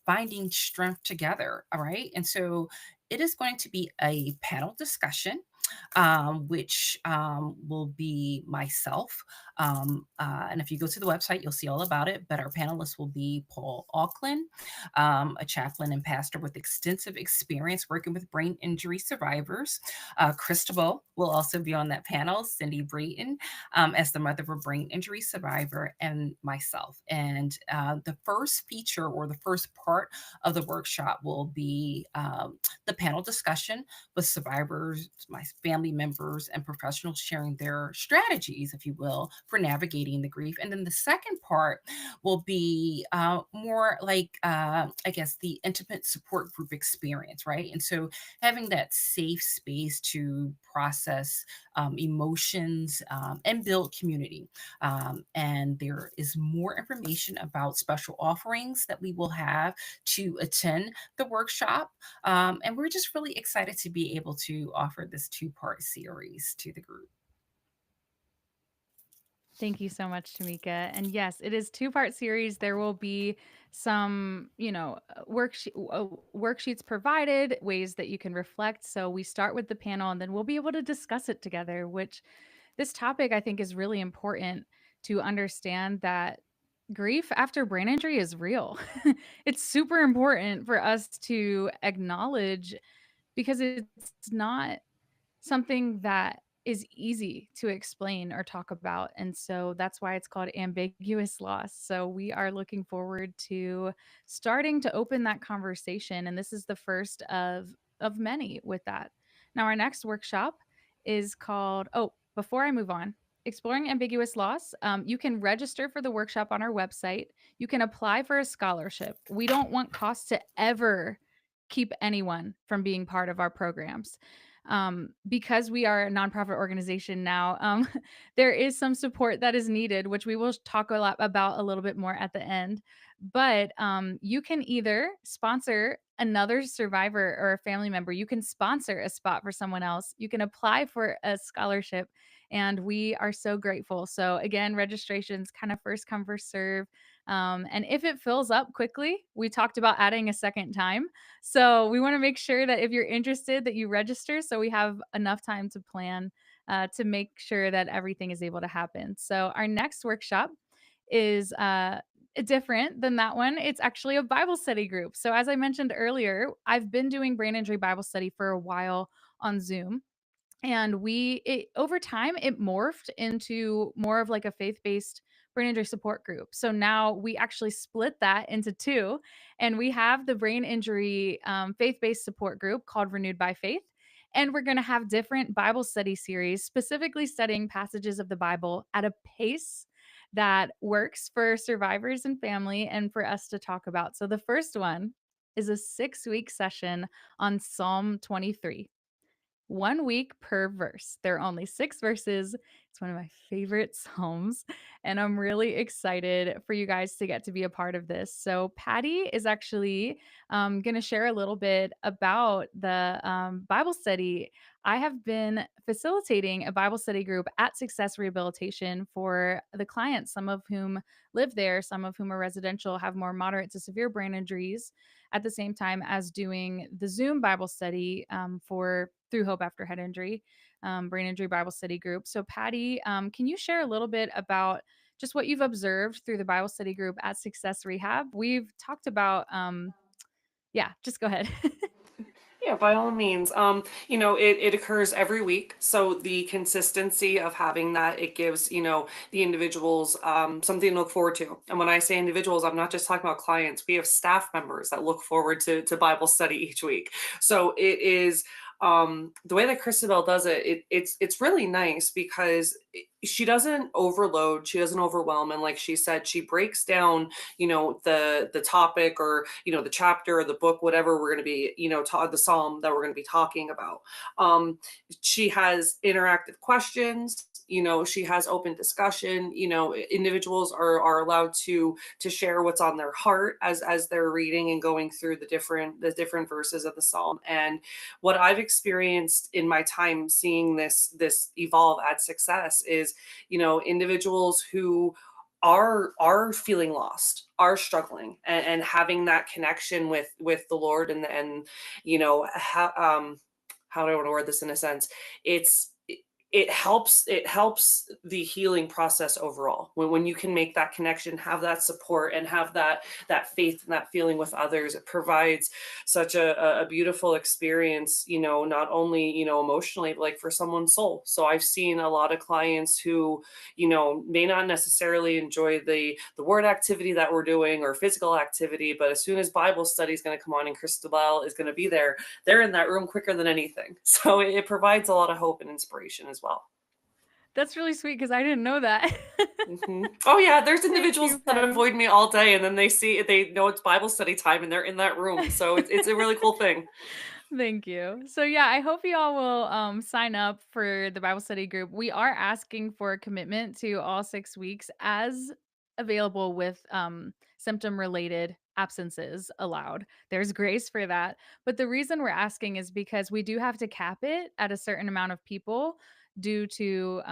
finding strength together, all right? And so it is going to be a panel discussion, which will be myself. And if you go to the website, you'll see all about it. But our panelists will be Paul Auckland, a chaplain and pastor with extensive experience working with brain injury survivors. Christabel will also be on that panel, Cindy Brayton, as the mother of a brain injury survivor, and myself. And the first feature, or the first part of the workshop, will be the panel discussion with survivors, my family members, and professionals sharing their strategies, if you will, for navigating the grief. And then the second part will be more like, I guess, the intimate support group experience, right? And so having that safe space to process emotions and build community. And there is more information about special offerings that we will have to attend the workshop. And we're just really excited to be able to offer this two-part series to the group. Thank you so much, Tamika. And yes, it is two-part series. There will be some, worksheets provided, ways that you can reflect. So we start with the panel, and then we'll be able to discuss it together, which this topic I think is really important to understand that grief after brain injury is real. It's super important for us to acknowledge because it's not something that is easy to explain or talk about. And so that's why it's called ambiguous loss. So we are looking forward to starting to open that conversation. And this is the first of many with that. Now our next workshop is called, oh, before I move on, exploring ambiguous loss. You can register for the workshop on our website. You can apply for a scholarship. We don't want costs to ever keep anyone from being part of our programs. Because we are a nonprofit organization now, there is some support that is needed, which we will talk a lot about a little bit more at the end. But you can either sponsor another survivor or a family member. You can sponsor a spot for someone else. You can apply for a scholarship. And we are so grateful. So, again, registrations kind of first come, first serve. And if it fills up quickly, we talked about adding a second time. So we want to make sure that if you're interested, that you register so we have enough time to plan to make sure that everything is able to happen. So our next workshop is different than that one. It's actually a Bible study group. So as I mentioned earlier, I've been doing brain injury Bible study for a while on Zoom. And over time, it morphed into more of like a faith-based brain injury support group. So now we actually split that into two, and we have the brain injury faith-based support group called Renewed by Faith. And we're going to have different Bible study series, specifically studying passages of the Bible at a pace that works for survivors and family and for us to talk about. So the first one is a 6-week session on Psalm 23. 1 week per verse. There are only 6 verses. It's one of my favorite psalms, and I'm really excited for you guys to get to be a part of this. So, Patty is actually going to share a little bit about the Bible study. I have been facilitating a Bible study group at Success Rehabilitation for the clients, some of whom live there, some of whom are residential, have more moderate to severe brain injuries, at the same time as doing the Zoom Bible study for Through Hope After Head Injury, brain injury Bible study group. So, Patty, can you share a little bit about just what you've observed through the Bible study group at Success Rehab? We've talked about, yeah, just go ahead. Yeah, by all means. It occurs every week. So the consistency of having that, it gives, the individuals something to look forward to. And when I say individuals, I'm not just talking about clients. We have staff members that look forward to Bible study each week. So it is the way that Christabel does it, it's really nice because she doesn't overload, she doesn't overwhelm. And like she said, she breaks down, the topic, or, the chapter or the book, whatever we're going to be, the psalm that we're going to be talking about. She has interactive questions. She has open discussion. Individuals are allowed to share what's on their heart as they're reading and going through the different verses of the psalm. And what I've experienced in my time seeing this evolve at Success is, individuals who are feeling lost, are struggling, and having that connection with the Lord, and how do I want to word this in a sense? It's it helps the healing process overall when you can make that connection, have that support, and have that faith and that feeling with others. It provides such a beautiful experience, not only emotionally, but like for someone's soul. So I've seen a lot of clients who may not necessarily enjoy the word activity that we're doing or physical activity, but as soon as Bible study is going to come on and Christabel is going to be there, they're in that room quicker than anything. So it provides a lot of hope and inspiration as well. That's really sweet because I didn't know that. Oh yeah, there's Thank individuals you, that Patty. avoid me all day, and then they know it's Bible study time, and they're in that room. So it's a really cool thing. Thank you. So yeah, I hope you all will sign up for the Bible study group. We are asking for a commitment to all 6 weeks as available with symptom related absences allowed. There's grace for that. But the reason we're asking is because we do have to cap it at a certain amount of people due to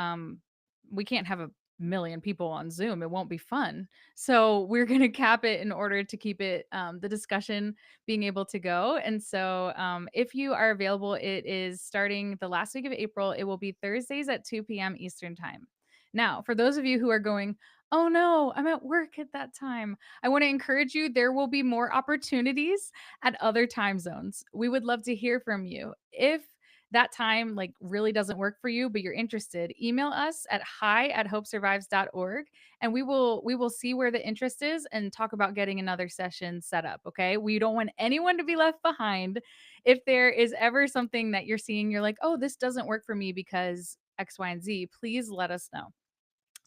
we can't have a million people on Zoom. It won't be fun. So we're going to cap it in order to keep it the discussion being able to go. And so, if you are available, it is starting the last week of April. It will be Thursdays at 2 p.m. Eastern Time. Now, for those of you who are going, oh no, I'm at work at that time, I want to encourage you. There will be more opportunities at other time zones. We would love to hear from you. If that time like really doesn't work for you but you're interested, email us at hi@hopesurvives.org and we will see where the interest is and talk about getting another session set up. Okay, we don't want anyone to be left behind. If there is ever something that you're seeing, you're like, oh, this doesn't work for me because X, Y, and Z, please let us know.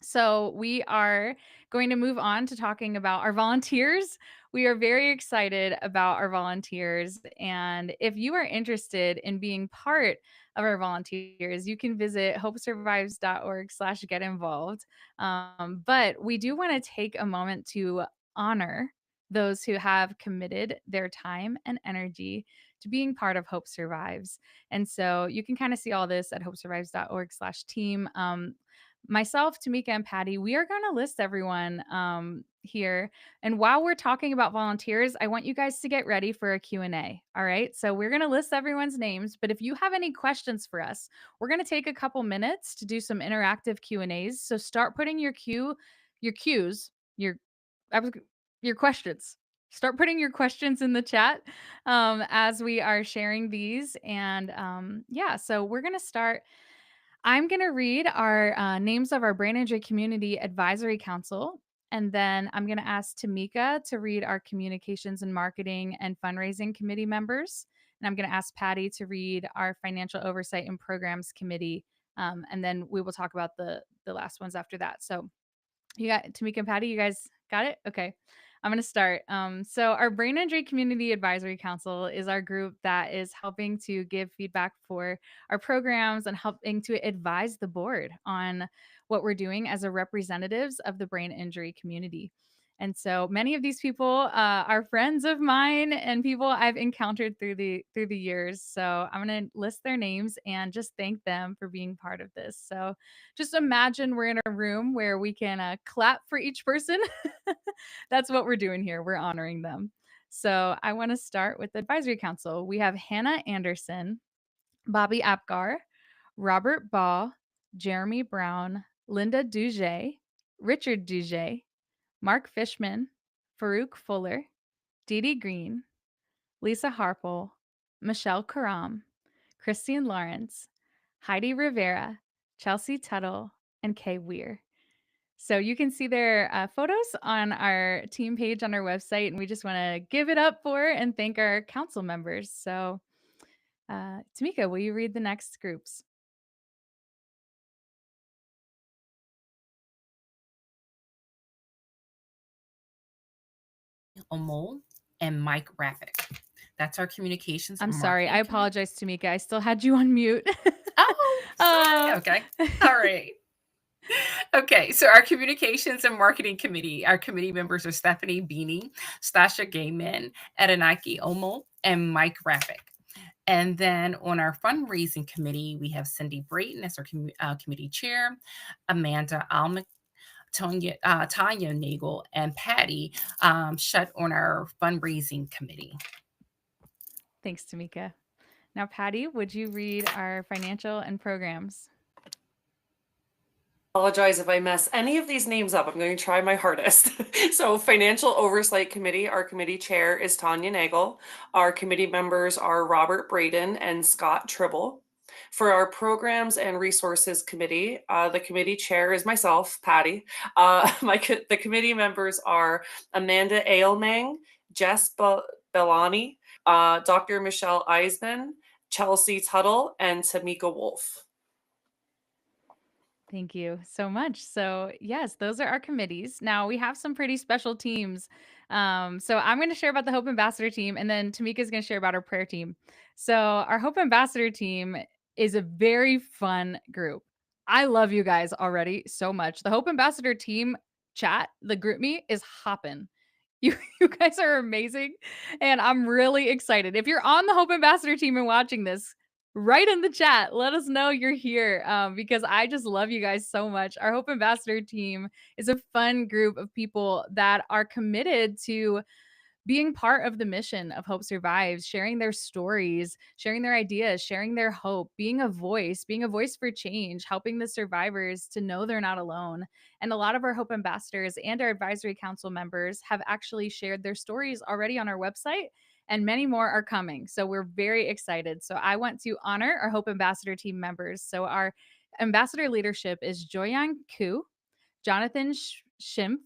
So, we are going to move on to talking about our volunteers. We are very excited about our volunteers. And if you are interested in being part of our volunteers, you can visit hopesurvives.org/get involved. But we do want to take a moment to honor those who have committed their time and energy to being part of Hope Survives. And so you can kind of see all this at hopesurvives.org/team. Myself, Tamika, and Patty, we are going to list everyone here. And while we're talking about volunteers, I want you guys to get ready for a Q&A. All right. So we're going to list everyone's names, but if you have any questions for us, we're going to take a couple minutes to do some interactive Q&As. So start putting your cues, I was, your questions. Start putting your questions in the chat as we are sharing these. And yeah, so we're going to start. I'm going to read our names of our Brain Injury Community Advisory Council. And then I'm going to ask Tamika to read our Communications and Marketing and Fundraising Committee members. And I'm going to ask Patty to read our Financial Oversight and Programs Committee. And then we will talk about the last ones after that. So you got Tamika and Patty, you guys got it? Okay. I'm going to start. So, our Brain Injury Community Advisory Council is our group that is helping to give feedback for our programs and helping to advise the board on what we're doing as a representatives of the brain injury community. And so many of these people are friends of mine and people I've encountered through the years. So I'm going to list their names and just thank them for being part of this. So just imagine we're in a room where we can clap for each person. That's what we're doing here. We're honoring them. So I want to start with the advisory council. We have Hannah Anderson, Bobby Apgar, Robert Baugh, Jeremy Brown, Linda Duge, Richard Duge, Mark Fishman, Farouk Fuller, Dee Dee Green, Lisa Harpel, Michelle Karam, Christine Lawrence, Heidi Rivera, Chelsea Tuttle, and Kay Weir. So you can see their photos on our team page on our website, and we just want to give it up for and thank our council members. So, Tamika, will you read the next groups? Omol and Mike Raffick. That's our communications I'm and sorry. I marketing committee. apologize, Tamika. I still had you on mute. Oh, sorry. Oh. Okay. All right. Okay, so our communications and marketing committee, our committee members are Stephanie Beanie, Stasha Gayman, Adenaki Omo, and Mike Raffick. And then on our fundraising committee, we have Cindy Brayton as our committee chair, Amanda Almec, Tanya Nagel, and Patty Shutt on our fundraising committee. Thanks, Tamika. Now, Patty, would you read our financial and programs? Apologize if I mess any of these names up. I'm going to try my hardest. So, Financial Oversight Committee, our committee chair is Tanya Nagel. Our committee members are Robert Braden and Scott Tribble. For our Programs and Resources Committee, the committee chair is myself, Patty. The committee members are Amanda Ailmang, Jess Bellani, Dr. Michelle Eisman, Chelsea Tuttle, and Tamika Wolf. Thank you so much. So, yes, those are our committees. Now, we have some pretty special teams. So, I'm going to share about the Hope Ambassador team, and then Tamika is going to share about our prayer team. So, our Hope Ambassador team is a very fun group. I love you guys already so much. The Hope Ambassador team chat, the group me is hopping. You guys are amazing, and I'm really excited. If you're on the Hope Ambassador team and watching this, write in the chat. Let us know you're here, because I just love you guys so much. Our Hope Ambassador team is a fun group of people that are committed to being part of the mission of Hope Survives, sharing their stories, sharing their ideas, sharing their hope, being a voice for change, helping the survivors to know they're not alone. And a lot of our Hope ambassadors and our advisory council members have actually shared their stories already on our website, and many more are coming. So we're very excited. So I want to honor our Hope Ambassador team members. So our ambassador leadership is Joyang Ku, Jonathan Schimpf,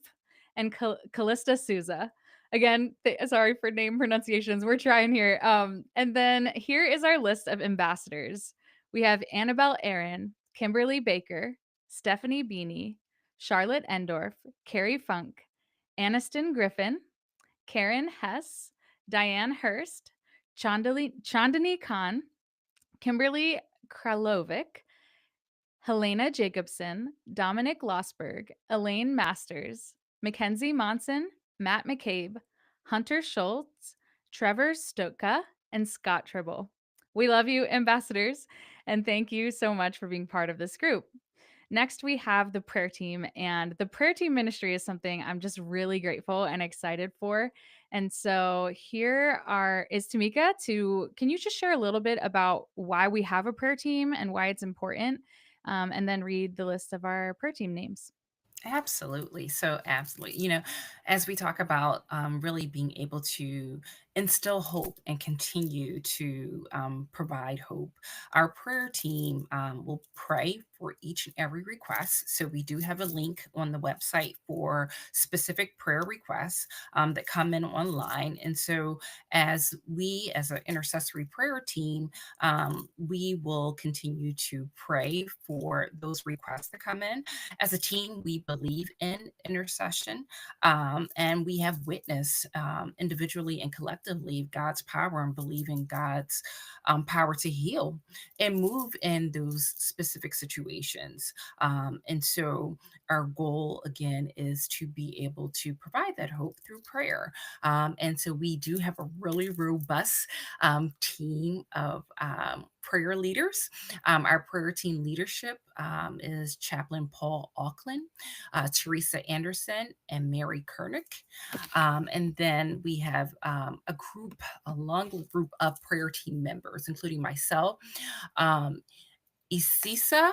and Callista Souza. Again, sorry for name pronunciations. We're trying here. And then here is our list of ambassadors. We have Annabelle Aaron, Kimberly Baker, Stephanie Beanie, Charlotte Endorf, Carrie Funk, Aniston Griffin, Karen Hess, Diane Hurst, Chandani Khan, Kimberly Kralovic, Helena Jacobson, Dominic Losberg, Elaine Masters, Mackenzie Monson, Matt McCabe, Hunter Schultz, Trevor Stotka, and Scott Tribble. We love you, ambassadors, and thank you so much for being part of this group. Next, we have the prayer team, and the prayer team ministry is something I'm just really grateful and excited for. And so is Tamika to can you just share a little bit about why we have a prayer team and why it's important? And then read the list of our prayer team names. Absolutely. So, absolutely. As we talk about really being able to instill hope and continue to provide hope, our prayer team will pray for each and every request. So, we do have a link on the website for specific prayer requests that come in online. And so, as an intercessory prayer team, we will continue to pray for those requests that come in. As a team, we believe in intercession, and we have witnessed individually and collectively God's power and believe in God's power to heal and move in those specific situations. And so, our goal again is to be able to provide that hope through prayer. And so, we do have a really robust team of prayer leaders. Our prayer team leadership is Chaplain Paul Auckland, Teresa Anderson, and Mary Kernick. And then we have a long group of prayer team members, including myself, Isisa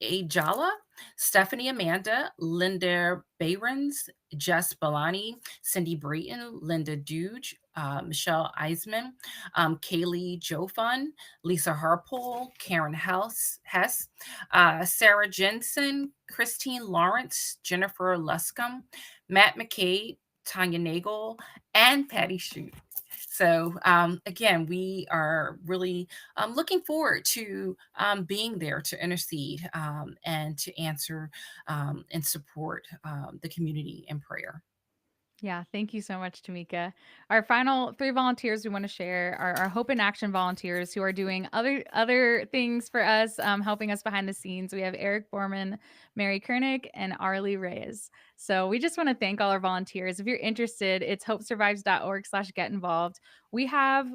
Ajala, Stephanie Amanda, Linda Behrens, Jess Balani, Cindy Brayton, Linda Duge, Michelle Eisman, Kaylee Jofun, Lisa Harpole, Karen Hess, Sarah Jensen, Christine Lawrence, Jennifer Luscombe, Matt McCabe, Tanya Nagel, and Patty Shute. So again, we are really looking forward to being there to intercede and to answer and support the community in prayer. Yeah, thank you so much, Tamika. Our final three volunteers we want to share are our Hope in Action volunteers who are doing other things for us, helping us behind the scenes. We have Eric Borman, Mary Kernick, and Arlie Reyes. So we just want to thank all our volunteers. If you're interested, it's hopesurvives.org/get involved. We have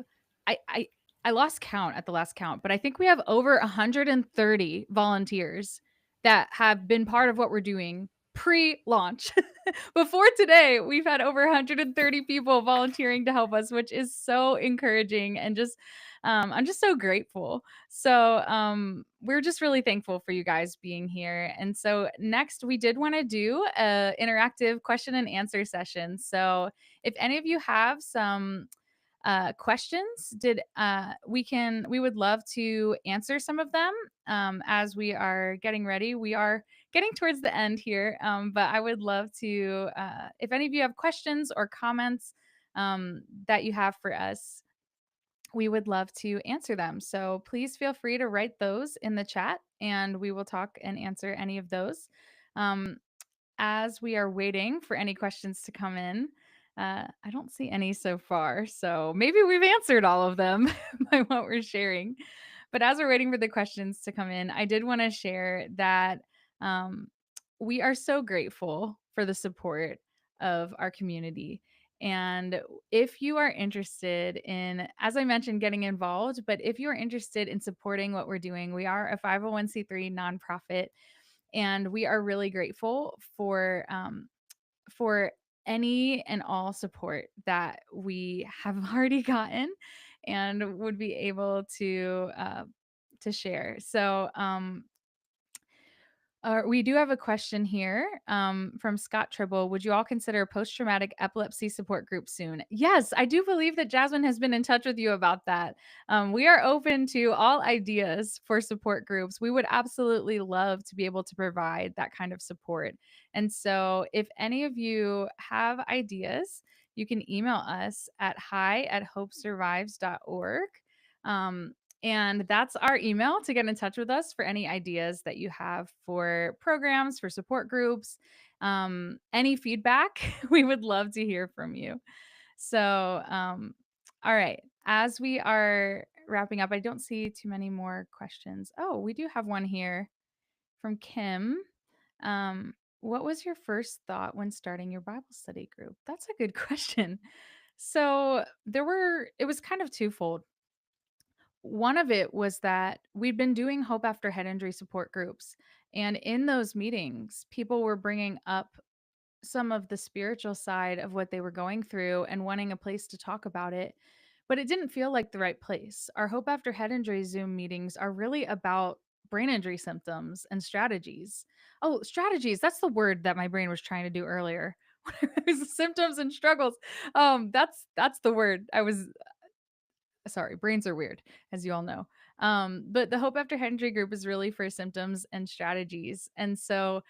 I lost count at the last count, but I think we have over 130 volunteers that have been part of what we're doing pre-launch. Before today, we've had over 130 people volunteering to help us, which is so encouraging and just I'm just so grateful. So we're just really thankful for you guys being here. And so next we did want to do a interactive question and answer session. So if any of you have some questions, did we would love to answer some of them as we are getting ready. We are getting towards the end here, but I would love to if any of you have questions or comments that you have for us, we would love to answer them. So please feel free to write those in the chat, and we will talk and answer any of those. Um, as we are waiting for any questions to come in, I don't see any so far, so maybe we've answered all of them by what we're sharing. But as we're waiting for the questions to come in, I did want to share that um, we are so grateful for the support of our community. And if you are interested in, as I mentioned, getting involved, but if you are interested in supporting what we're doing, we are a 501c3 nonprofit, and we are really grateful for any and all support that we have already gotten and would be able to share. So we do have a question here from Scott Tribble. Would you all consider a post traumatic epilepsy support group soon? Yes, I do believe that Jasmine has been in touch with you about that. We are open to all ideas for support groups. We would absolutely love to be able to provide that kind of support. And so, if any of you have ideas, you can email us at hi@hopesurvives.org. Um, and that's our email to get in touch with us for any ideas that you have for programs, for support groups, any feedback. We would love to hear from you. So, all right. As we are wrapping up, I don't see too many more questions. Oh, we do have one here from Kim. What was your first thought when starting your Bible study group? That's a good question. So, it was kind of twofold. One of it was that we'd been doing Hope After Head Injury support groups. And in those meetings, people were bringing up some of the spiritual side of what they were going through and wanting a place to talk about it. But it didn't feel like the right place. Our Hope After Head Injury Zoom meetings are really about brain injury symptoms and strategies. Oh, strategies. That's the word that my brain was trying to do earlier. It was symptoms and struggles. That's the word I was sorry, brains are weird, as you all know. But the Hope After Head Injury group is really for symptoms and strategies. And so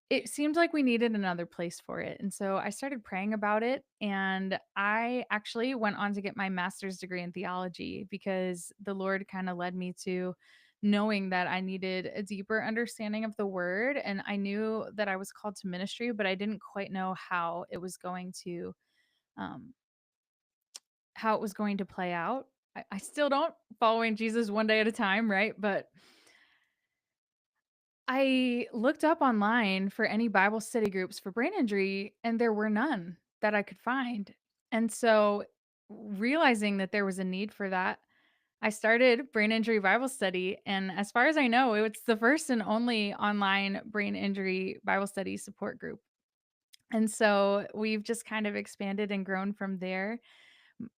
it seemed like we needed another place for it. And so I started praying about it. And I actually went on to get my master's degree in theology because the Lord kind of led me to knowing that I needed a deeper understanding of the word. And I knew that I was called to ministry, but I didn't quite know um, how it was going to play out. I still don't, following Jesus one day at a time, right? But I looked up online for any Bible study groups for brain injury, and there were none that I could find. And so, realizing that there was a need for that, I started Brain Injury Bible Study. And as far as I know, it's the first and only online brain injury Bible study support group. And so, we've just kind of expanded and grown from there.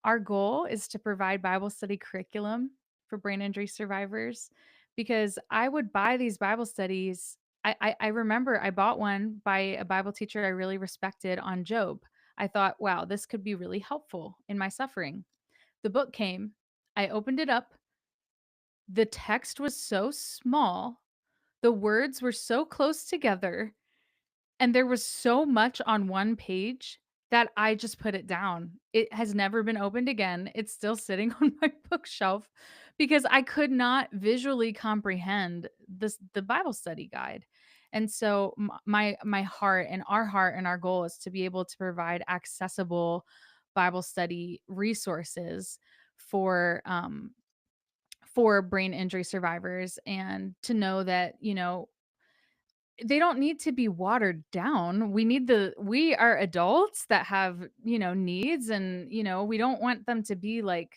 Our goal is to provide Bible study curriculum for brain injury survivors because I would buy these Bible studies. I remember I bought one by a Bible teacher I really respected on Job. I thought, wow, this could be really helpful in my suffering. The book came, I opened it up. The text was so small, the words were so close together, and there was so much on one page that I just put it down. It has never been opened again. It's still sitting on my bookshelf because I could not visually comprehend the Bible study guide. And so my heart and our goal is to be able to provide accessible Bible study resources for for brain injury survivors, and to know that, they don't need to be watered down. We are adults that have, needs, and, we don't want them to be like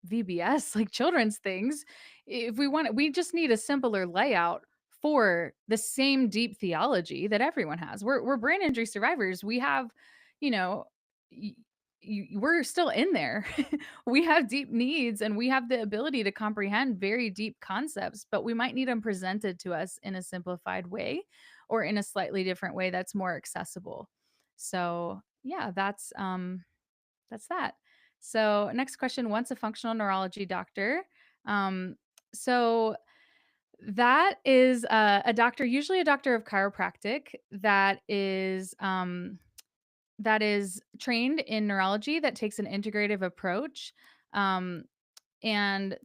VBS, like children's things. If we want it, we just need a simpler layout for the same deep theology that everyone has. We're brain injury survivors. We have, you know, we're still in there. We have deep needs and we have the ability to comprehend very deep concepts, but we might need them presented to us in a simplified way or in a slightly different way that's more accessible. So, yeah, that's that. So, next question, once a functional neurology doctor. Um so that is a doctor, usually a doctor of chiropractic that is trained in neurology, that takes an integrative approach. Um, and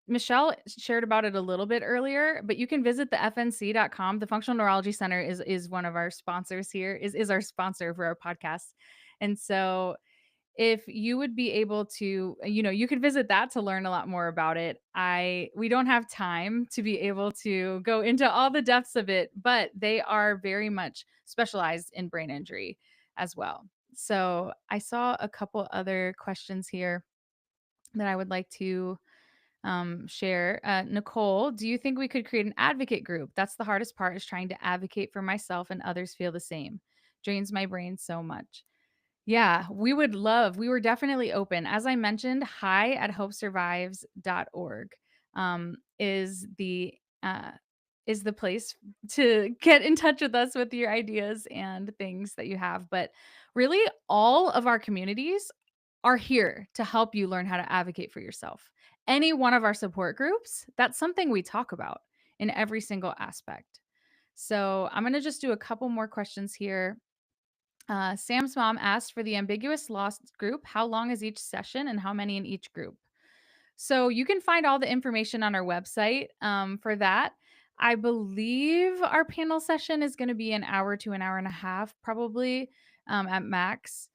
Michelle shared about it a little bit earlier, but you can visit the fnc.com. The Functional Neurology Center is one of our sponsors here, is our sponsor for our podcast. And so if you would be able to, you could visit that to learn a lot more about it. We don't have time to be able to go into all the depths of it, but they are very much specialized in brain injury as well. So I saw a couple other questions here that I would like to share. Nicole, do you think we could create an advocate group? That's the hardest part, is trying to advocate for myself and others feel the same. Drains my brain so much. Yeah, we were definitely open. As I mentioned, hi@hopesurvives.org is uh, the place to get in touch with us with your ideas and things that you have. But really, all of our communities are here to help you learn how to advocate for yourself. Any one of our support groups, that's something we talk about in every single aspect. So I'm going to just do a couple more questions here. Sam's mom asked for the ambiguous loss group. How long is each session and how many in each group? So you can find all the information on our website for that. I believe our panel session is going to be an hour to an hour and a half, probably at max.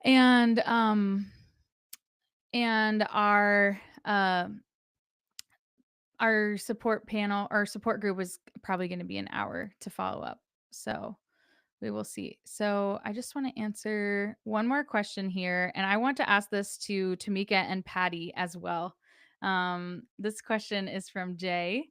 And and our support panel or support group is probably going to be an hour to follow up. So we will see. So I just want to answer one more question here, and I want to ask this to Tamika and Patty as well. This question is from Jay.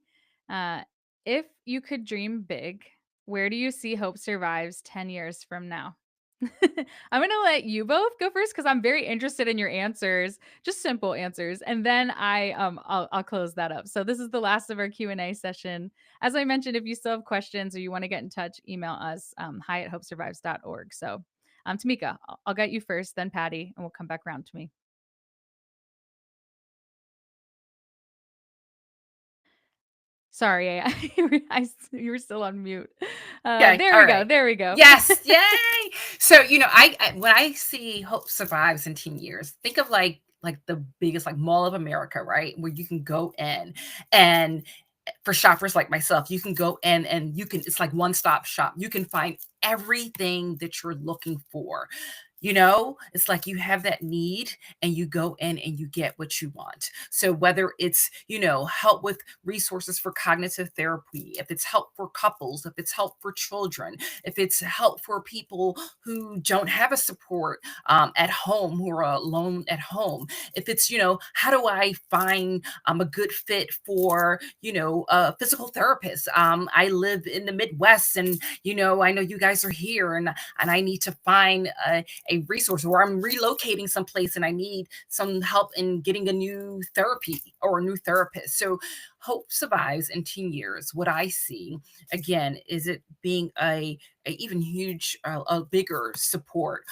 Uh, if you could dream big, where do you see Hope Survives 10 years from now? I'm going to let you both go first because I'm very interested in your answers, just simple answers, and then I'll close that up. So this is the last of our Q&A session. As I mentioned, if you still have questions or you want to get in touch, email us hi@hopesurvives.org. So Tamika, I'll get you first, then Patty, and we'll come back around to me. Sorry, you were still on mute. Okay, There all we go. right. There we go. Yes, yay! So, I when I see Hope Survives in 10 years, think of like the biggest like mall of America, right? Where you can go in and for shoppers like myself, you can go in and it's like one-stop shop. You can find everything that you're looking for. It's like you have that need and you go in and you get what you want. So whether it's, help with resources for cognitive therapy, if it's help for couples, if it's help for children, if it's help for people who don't have a support at home, who are alone at home, if it's, how do I find a good fit for, a physical therapist? I live in the Midwest and, I know you guys are here and I need to find a resource, or I'm relocating someplace and I need some help in getting a new therapy or a new therapist. So Hope Survives in 10 years. What I see again is it being a even huge, a bigger support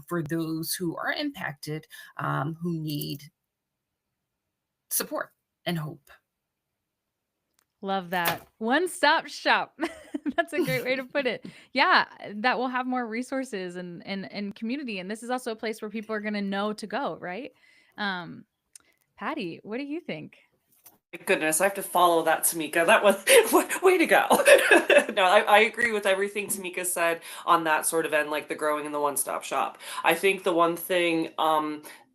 for those who are impacted, who need support and hope. Love that. One-stop shop. That's a great way to put it. Yeah, that will have more resources and community. And this is also a place where people are going to know to go, right? Um, Patty, what do you think? Goodness, I have to follow that, Tamika. That was way to go. No, I agree with everything Tamika said on that sort of end, like the growing and the one-stop shop. I think the one thing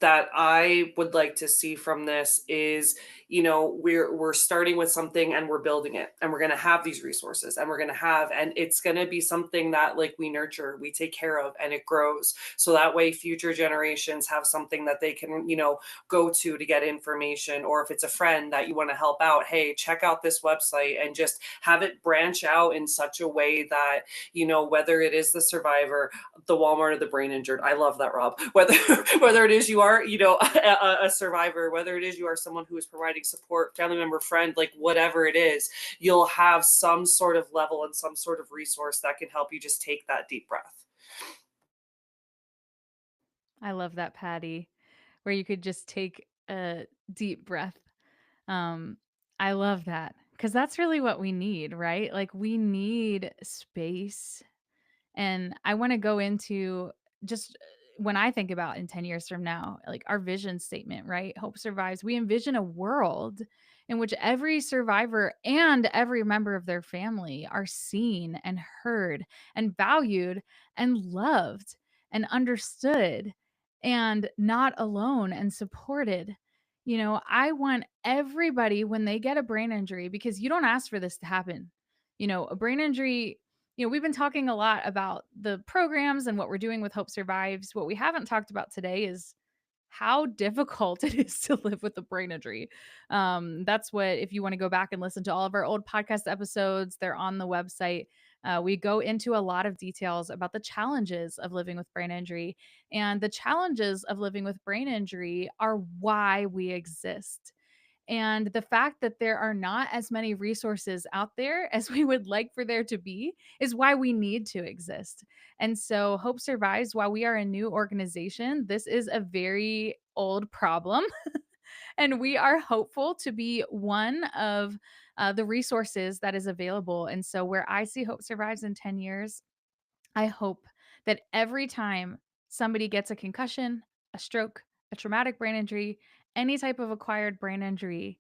that I would like to see from this is, we're starting with something and we're building it, and we're going to have these resources, and we're going to have, and it's going to be something that like we nurture, we take care of, and it grows. So that way future generations have something that they can, go to get information. Or if it's a friend that you want to help out, hey, check out this website, and just have it branch out in such a way that, whether it is the survivor, the Walmart, or the brain injured. I love that, Rob. Whether whether it is you are, a survivor, whether it is you are someone who is providing support, family member, friend, like whatever it is, you'll have some sort of level and some sort of resource that can help you just take that deep breath. I love that, Patty, where you could just take a deep breath. Um, I love that because that's really what we need, right? Like we need space. And I want to go into just when I think about in 10 years from now, like our vision statement, right? Hope survives. We envision a world in which every survivor and every member of their family are seen and heard and valued and loved and understood and not alone and supported. I want everybody when they get a brain injury, because you don't ask for this to happen. A brain injury, we've been talking a lot about the programs and what we're doing with Hope Survives. What we haven't talked about today is how difficult it is to live with a brain injury. That's what, if you want to go back and listen to all of our old podcast episodes, they're on the website. We go into a lot of details about the challenges of living with brain injury. And the challenges of living with brain injury are why we exist. And the fact that there are not as many resources out there as we would like for there to be is why we need to exist. And so Hope Survives, while we are a new organization, this is a very old problem. And we are hopeful to be one of the resources that is available. And so, where I see Hope Survives in 10 years, I hope that every time somebody gets a concussion, a stroke, a traumatic brain injury, any type of acquired brain injury,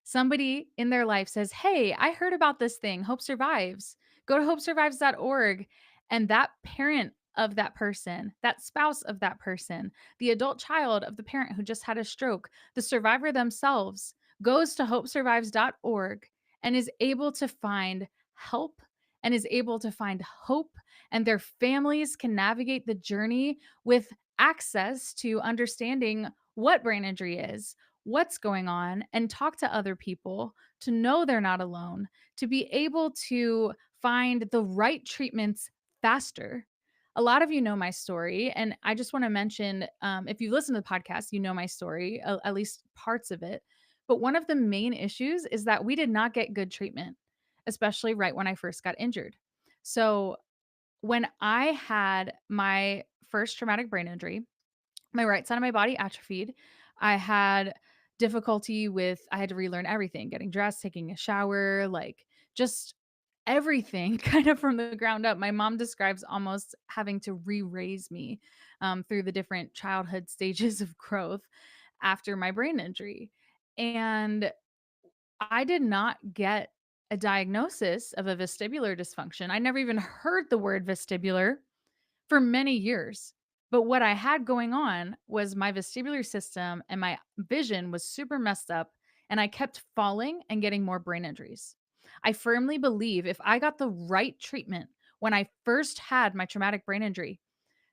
somebody in their life says, "Hey, I heard about this thing, Hope Survives. Go to hopesurvives.org." And that parent of that person, that spouse of that person, the adult child of the parent who just had a stroke, the survivor themselves goes to hopesurvives.org and is able to find help and is able to find hope, and their families can navigate the journey with access to understanding what brain injury is, what's going on, and talk to other people to know they're not alone, to be able to find the right treatments faster. A lot of you know my story, and I just want to mention, if you listen to the podcast, you know my story, at least parts of it. But one of the main issues is that we did not get good treatment, especially right when I first got injured. So when I had my first traumatic brain injury, my right side of my body atrophied. I had difficulty with, I had to relearn everything, getting dressed, taking a shower, like just everything kind of from the ground up. My mom describes almost having to re-raise me through the different childhood stages of growth after my brain injury. And I did not get a diagnosis of a vestibular dysfunction. I never even heard the word vestibular for many years. But what I had going on was my vestibular system and my vision was super messed up, and I kept falling and getting more brain injuries. I firmly believe if I got the right treatment when I first had my traumatic brain injury,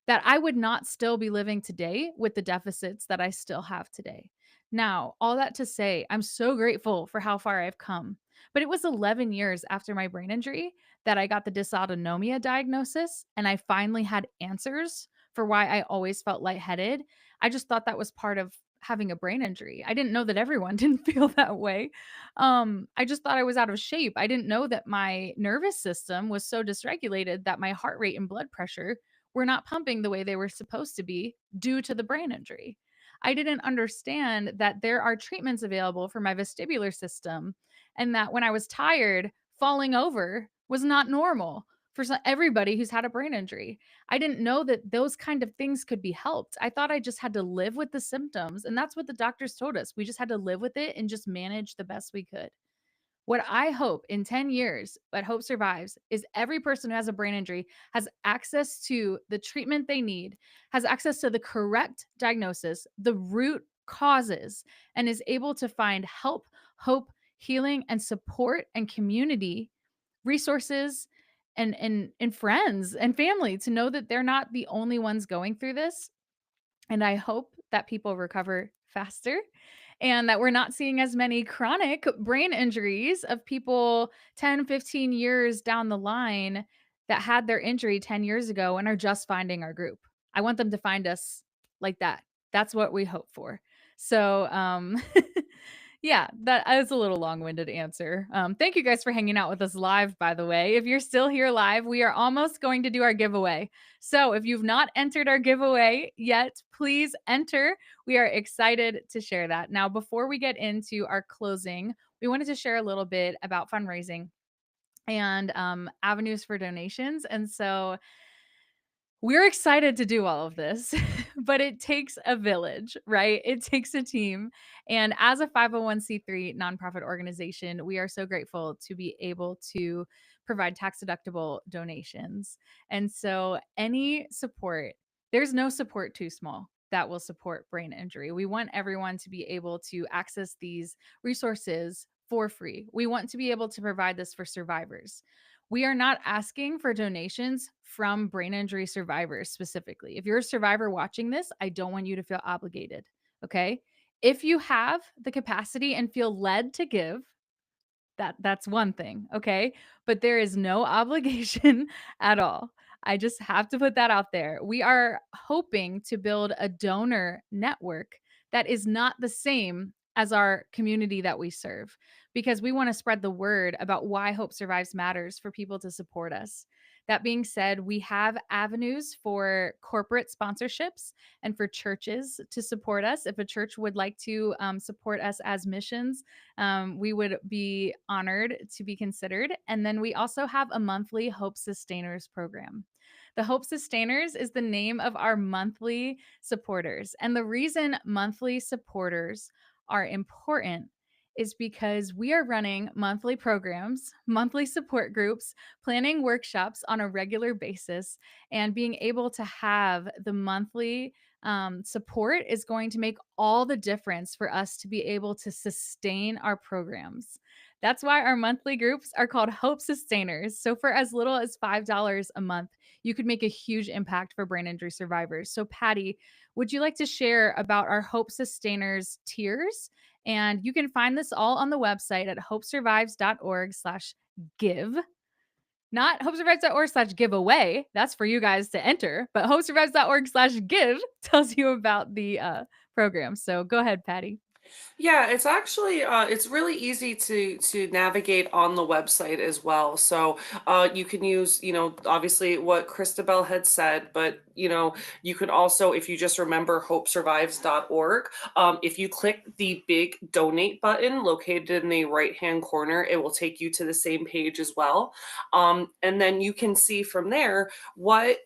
that I would not still be living today with the deficits that I still have today. Now, all that to say, I'm so grateful for how far I've come. But it was 11 years after my brain injury that I got the dysautonomia diagnosis, and I finally had answers for why I always felt lightheaded. I just thought that was part of having a brain injury. I didn't know that everyone didn't feel that way. I just thought I was out of shape. I didn't know that my nervous system was so dysregulated that my heart rate and blood pressure were not pumping the way they were supposed to be due to the brain injury. I didn't understand that there are treatments available for my vestibular system, and that when I was tired, falling over was not normal for everybody who's had a brain injury. I didn't know that those kind of things could be helped. I thought I just had to live with the symptoms, and that's what the doctors told us. We just had to live with it and just manage the best we could. What I hope in 10 years at Hope Survives is every person who has a brain injury has access to the treatment they need, has access to the correct diagnosis, the root causes, and is able to find help hope, healing, and support and community, resources, and friends and family to know that they're not the only ones going through this. And I hope that people recover faster and that we're not seeing as many chronic brain injuries of people 10, 15 years down the line that had their injury 10 years ago and are just finding our group. I want them to find us like that. That's what we hope for. So, yeah, that is a little long-winded answer. Thank you guys for hanging out with us live, by the way. If you're still here live, we are almost going to do our giveaway. So if you've not entered our giveaway yet, please enter. We are excited to share that. Now, before we get into our closing, we wanted to share a little bit about fundraising and avenues for donations. And so we're excited to do all of this, but it takes a village, right? It takes a team. And as a 501c3 nonprofit organization, we are so grateful to be able to provide tax deductible donations. And so, any support, there's no support too small that will support brain injury. We want everyone to be able to access these resources for free. We want to be able to provide this for survivors. We are not asking for donations from brain injury survivors specifically. If you're a survivor watching this, I don't want you to feel obligated. Okay. If you have the capacity and feel led to give, that's one thing, okay? But there is no obligation at all. I just have to put that out there. We are hoping to build a donor network that is not the same as our community that we serve because we want to spread the word about why Hope Survives matters for people to support us. That being said, we have avenues for corporate sponsorships and for churches to support us. If a church would like to support us as missions, we would be honored to be considered. And then we also have a monthly Hope Sustainers program. The Hope Sustainers is the name of our monthly supporters. And the reason monthly supporters are important is because we are running monthly programs, monthly support groups, planning workshops on a regular basis, and being able to have the monthly support is going to make all the difference for us to be able to sustain our programs. That's why our monthly groups are called Hope Sustainers. So, for as little as $5 a month, you could make a huge impact for brain injury survivors. So, Patty, would you like to share about our Hope Sustainers tiers? And you can find this all on the website at hopesurvives.org/give. Not hopesurvives.org/giveaway. That's for you guys to enter, but hopesurvives.org/give tells you about the program. So go ahead, Patty. Yeah, it's actually it's really easy to navigate on the website as well. So you can use, obviously what Christabel had said, but you can also, if you just remember hopesurvives.org, if you click the big donate button located in the right-hand corner, it will take you to the same page as well. And then you can see from there what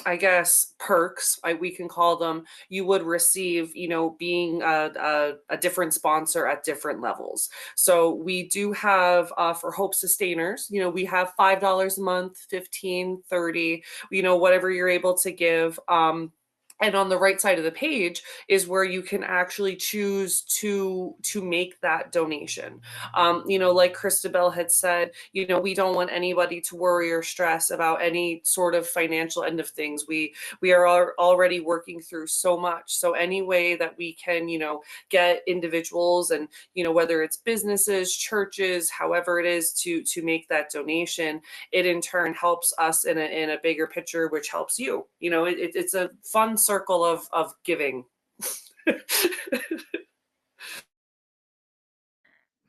I guess perks, we can call them, you would receive, being a different sponsor at different levels. So we do have for Hope Sustainers, we have $5 a month, 15, 30, whatever you're able to give. And on the right side of the page is where you can actually choose to make that donation. Like Christabel had said, we don't want anybody to worry or stress about any sort of financial end of things. We are already working through so much. So any way that we can, get individuals and, whether it's businesses, churches, however it is to make that donation, it in turn helps us in a bigger picture, which helps you. It's a fun circle of giving.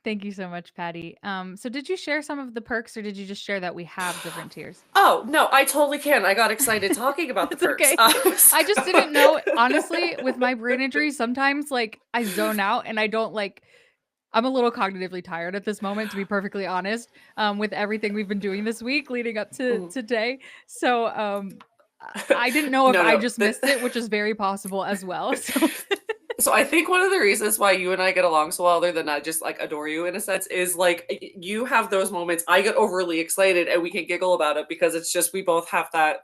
Thank you so much, Patty. So did you share some of the perks or did you just share that we have different tiers? Oh, no, I totally can. I got excited talking about the It's perks. okay. I just didn't know, honestly, with my brain injury, sometimes like I zone out and I don't I'm a little cognitively tired at this moment, to be perfectly honest, with everything we've been doing this week leading up to Mhm. today. So I didn't know if No, I no. just missed it, which is very possible as well. So So I think one of the reasons why you and I get along so well, other than I just like adore you in a sense, is like you have those moments. I get overly excited and we can giggle about it because it's just we both have that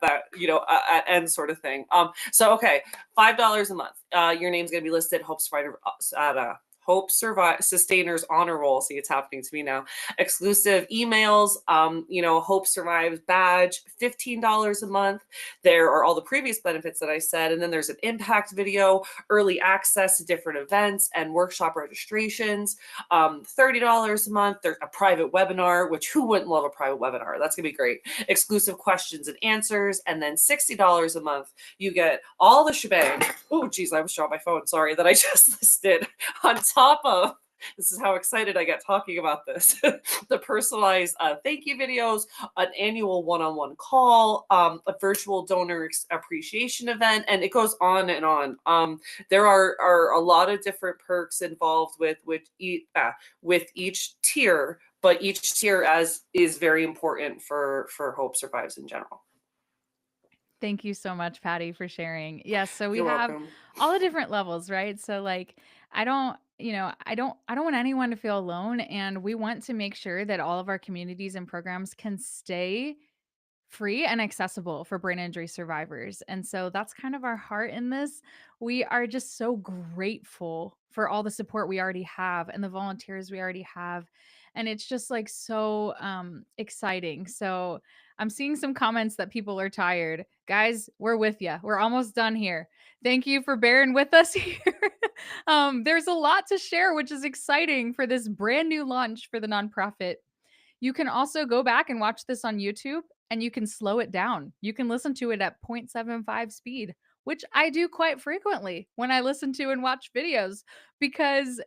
end sort of thing. So okay, $5 a month. Your name's gonna be listed Hope Survive Sustainers Honor Roll. See, it's happening to me now. Exclusive emails, Hope Survives badge, $15 a month. There are all the previous benefits that I said. And then there's an impact video, early access to different events and workshop registrations, $30 a month. There's a private webinar, which who wouldn't love a private webinar? That's going to be great. Exclusive questions and answers. And then $60 a month, you get all the shebang. Oh, geez, I almost dropped my phone. Sorry that I just listed on top of, this is how excited I get talking about this, the personalized thank you videos, an annual one-on-one call, a virtual donor appreciation event, and it goes on and on. There are a lot of different perks involved with each tier, but each tier is very important for Hope Survives in general. Thank you so much, Patty, for sharing. Yes, so we You're have welcome. all the different levels, right? So like I don't want anyone to feel alone, and we want to make sure that all of our communities and programs can stay free and accessible for brain injury survivors. And so that's kind of our heart in this. We are just so grateful for all the support we already have and the volunteers we already have. And it's just like so exciting. So I'm seeing some comments that people are tired. Guys, we're with you. We're almost done here. Thank you for bearing with us here. There's a lot to share, which is exciting for this brand new launch for the nonprofit. You can also go back and watch this on YouTube, and you can slow it down. You can listen to it at 0.75 speed, which I do quite frequently when I listen to and watch videos because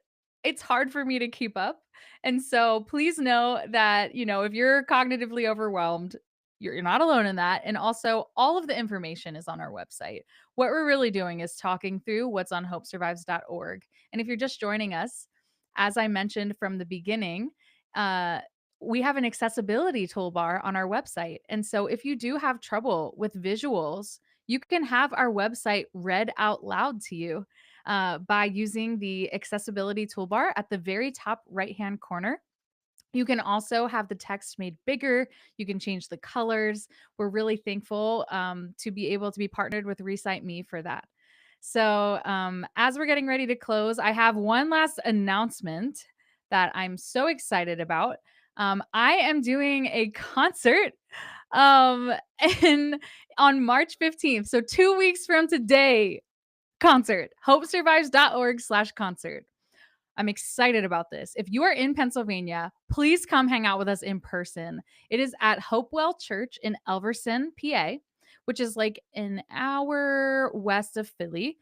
it's hard for me to keep up. And so please know that, if you're cognitively overwhelmed, you're not alone in that. And also, all of the information is on our website. What we're really doing is talking through what's on hopesurvives.org. And if you're just joining us, as I mentioned from the beginning, uh, we have an accessibility toolbar on our website. And so if you do have trouble with visuals, you can have our website read out loud to you by using the accessibility toolbar at the very top right hand corner. You can also have the text made bigger. You can change the colors. We're really thankful to be able to be partnered with Recite Me for that. So, as we're getting ready to close, I have one last announcement that I'm so excited about. I am doing a concert um, and on March 15th. So, 2 weeks from today, concert, hopesurvives.org/concert. I'm excited about this. If you are in Pennsylvania, please come hang out with us in person. It is at Hopewell Church in Elverson, PA, which is like an hour west of Philly.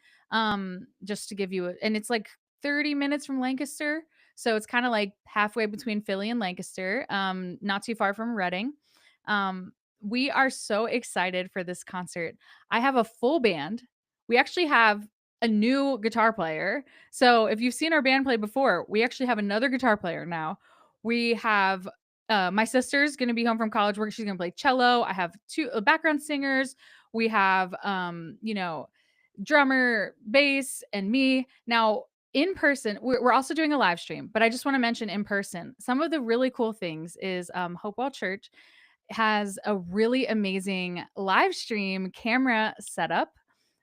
Just to give you and it's like 30 minutes from Lancaster. So it's kind of like halfway between Philly and Lancaster, not too far from Reading. Um, we are so excited for this concert. I have a full band. We actually have a new guitar player. So if you've seen our band play before, we actually have another guitar player now. We have my sister's going to be home from college work. She's going to play cello. I have two background singers. We have drummer, bass, and me. Now, in person, we're also doing a live stream, but I just want to mention in person. Some of the really cool things is Hopewell Church has a really amazing live stream camera setup.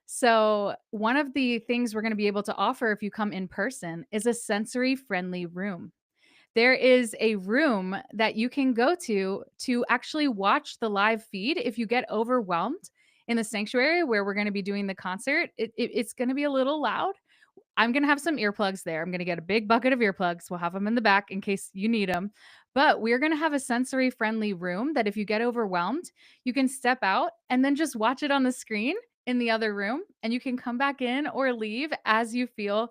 So, one of the things we're going to be able to offer if you come in person is a sensory friendly room. There is a room that you can go to actually watch the live feed if you get overwhelmed in the sanctuary where we're going to be doing the concert. It's going to be a little loud. I'm going to have some earplugs there. I'm going to get a big bucket of earplugs. We'll have them in the back in case you need them. But we're going to have a sensory friendly room that if you get overwhelmed, you can step out and then just watch it on the screen in the other room, and you can come back in or leave as you feel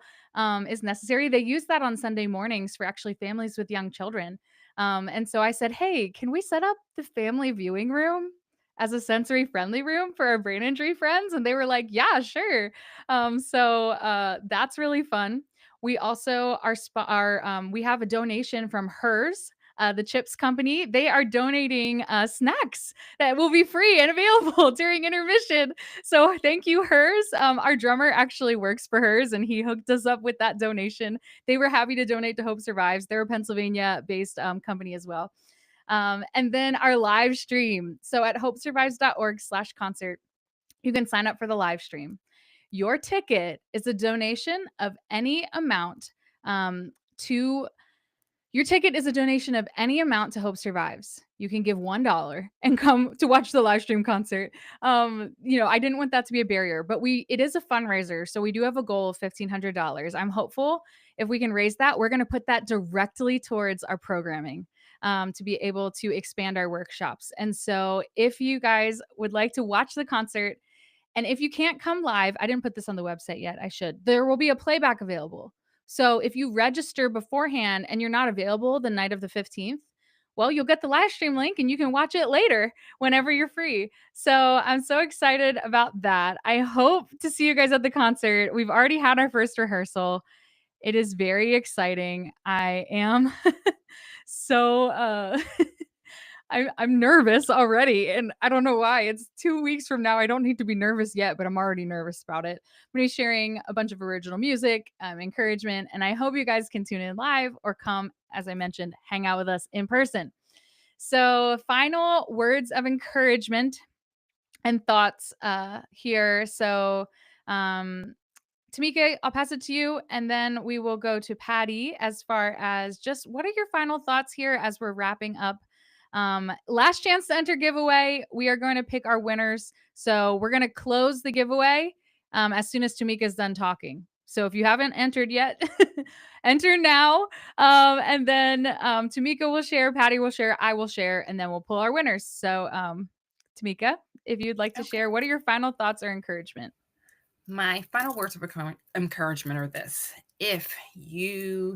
is necessary. They use that on Sunday mornings for actually families with young children. And so I said, hey, can we set up the family viewing room as a sensory friendly room for our brain injury friends? And they were like, yeah, sure. So that's really fun. We also we have a donation from hers. The chips company, they are donating snacks that will be free and available during intermission. So thank you, hers. Our drummer actually works for hers, and he hooked us up with that donation. They were happy to donate to Hope Survives. They're a Pennsylvania-based company as well. And then our live stream. So at hopesurvives.org/concert, you can sign up for the live stream. Your ticket is a donation of any amount To your ticket is a donation of any amount to Hope Survives. You can give $1 and come to watch the live stream concert. I didn't want that to be a barrier, but it is a fundraiser, so we do have a goal of $1,500. I'm hopeful if we can raise that, we're going to put that directly towards our programming. To be able to expand our workshops. And so, if you guys would like to watch the concert, and if you can't come live, I didn't put this on the website yet. I should. There will be a playback available. So if you register beforehand and you're not available the night of the 15th, well, you'll get the live stream link and you can watch it later whenever you're free. So I'm so excited about that. I hope to see you guys at the concert. We've already had our first rehearsal. It is very exciting. I am so I'm nervous already, and I don't know why. It's 2 weeks from now. I don't need to be nervous yet, but I'm already nervous about it. I'm gonna be sharing a bunch of original music, encouragement, and I hope you guys can tune in live or come, as I mentioned, hang out with us in person. So, final words of encouragement and thoughts here. So, um, Tamika, I'll pass it to you, and then we will go to Patty as far as just what are your final thoughts here as we're wrapping up. Last chance to enter giveaway. We are going to pick our winners. So we're going to close the giveaway as soon as Tamika's done talking. So if you haven't entered yet, enter now. And then Tamika will share, Patty will share, I will share, and then we'll pull our winners. So, Tamika, if you'd like to Okay. share, what are your final thoughts or encouragement? My final words of encouragement are this. If you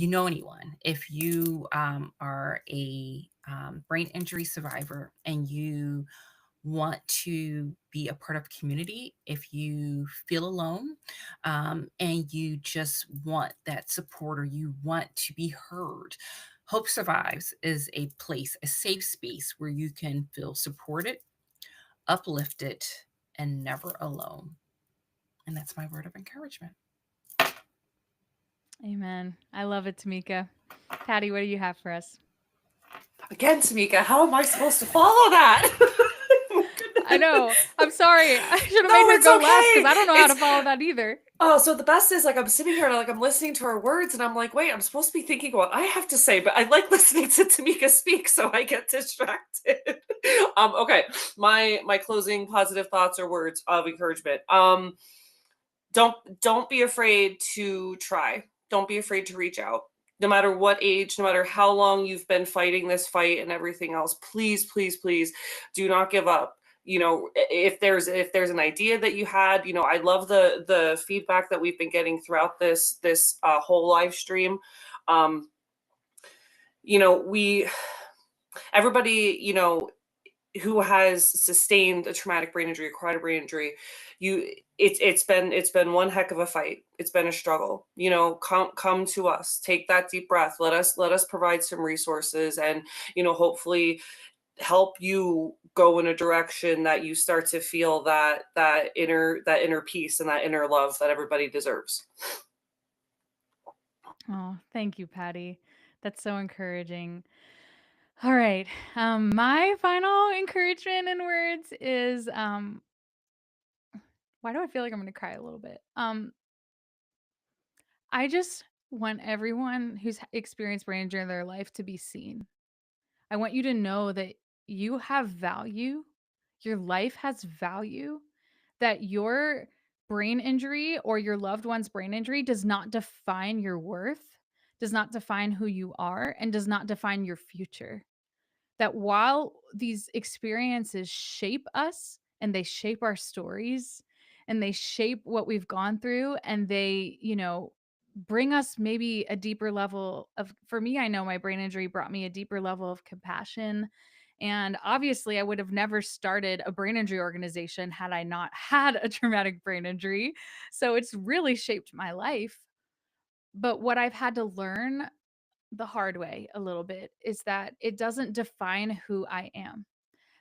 know anyone, if you are a brain injury survivor and you want to be a part of community, if you feel alone, and you just want that support or you want to be heard, Hope Survives is a place, a safe space where you can feel supported, uplifted, and never alone. And that's my word of encouragement. Amen. I love it, Tamika. Patty, what do you have for us? Again, Tamika, how am I supposed to follow that? Oh, I goodness. know. I'm sorry. I should have made No, her it's go last because okay. I don't know how to It's follow that either. Oh, so the best is like I'm sitting here and I'm listening to her words and I'm like, wait, I'm supposed to be thinking what I have to say, but I like listening to Tamika speak, so I get distracted. Okay. My closing positive thoughts or words of encouragement. Don't be afraid to try. Don't be afraid to reach out. No matter what age, no matter how long you've been fighting this fight and everything else, please, please, please do not give up. If there's an idea that you had, I love the feedback that we've been getting throughout this whole live stream. Um, we everybody, who has sustained a traumatic brain injury, acquired a brain injury, it's been one heck of a fight. It's been a struggle. Come to us, take that deep breath. Let us provide some resources and hopefully help you go in a direction that you start to feel that inner peace and that inner love that everybody deserves. Oh, thank you, Patty. That's so encouraging. All right. My final encouragement in words is why do I feel like I'm gonna cry a little bit? I just want everyone who's experienced brain injury in their life to be seen. I want you to know that you have value. Your life has value, that your brain injury or your loved one's brain injury does not define your worth, does not define who you are, and does not define your future. That while these experiences shape us and they shape our stories and they shape what we've gone through and they, bring us maybe a deeper level of, for me, I know my brain injury brought me a deeper level of compassion. And obviously, I would have never started a brain injury organization had I not had a traumatic brain injury. So it's really shaped my life. But what I've had to learn the hard way a little bit is that it doesn't define who I am,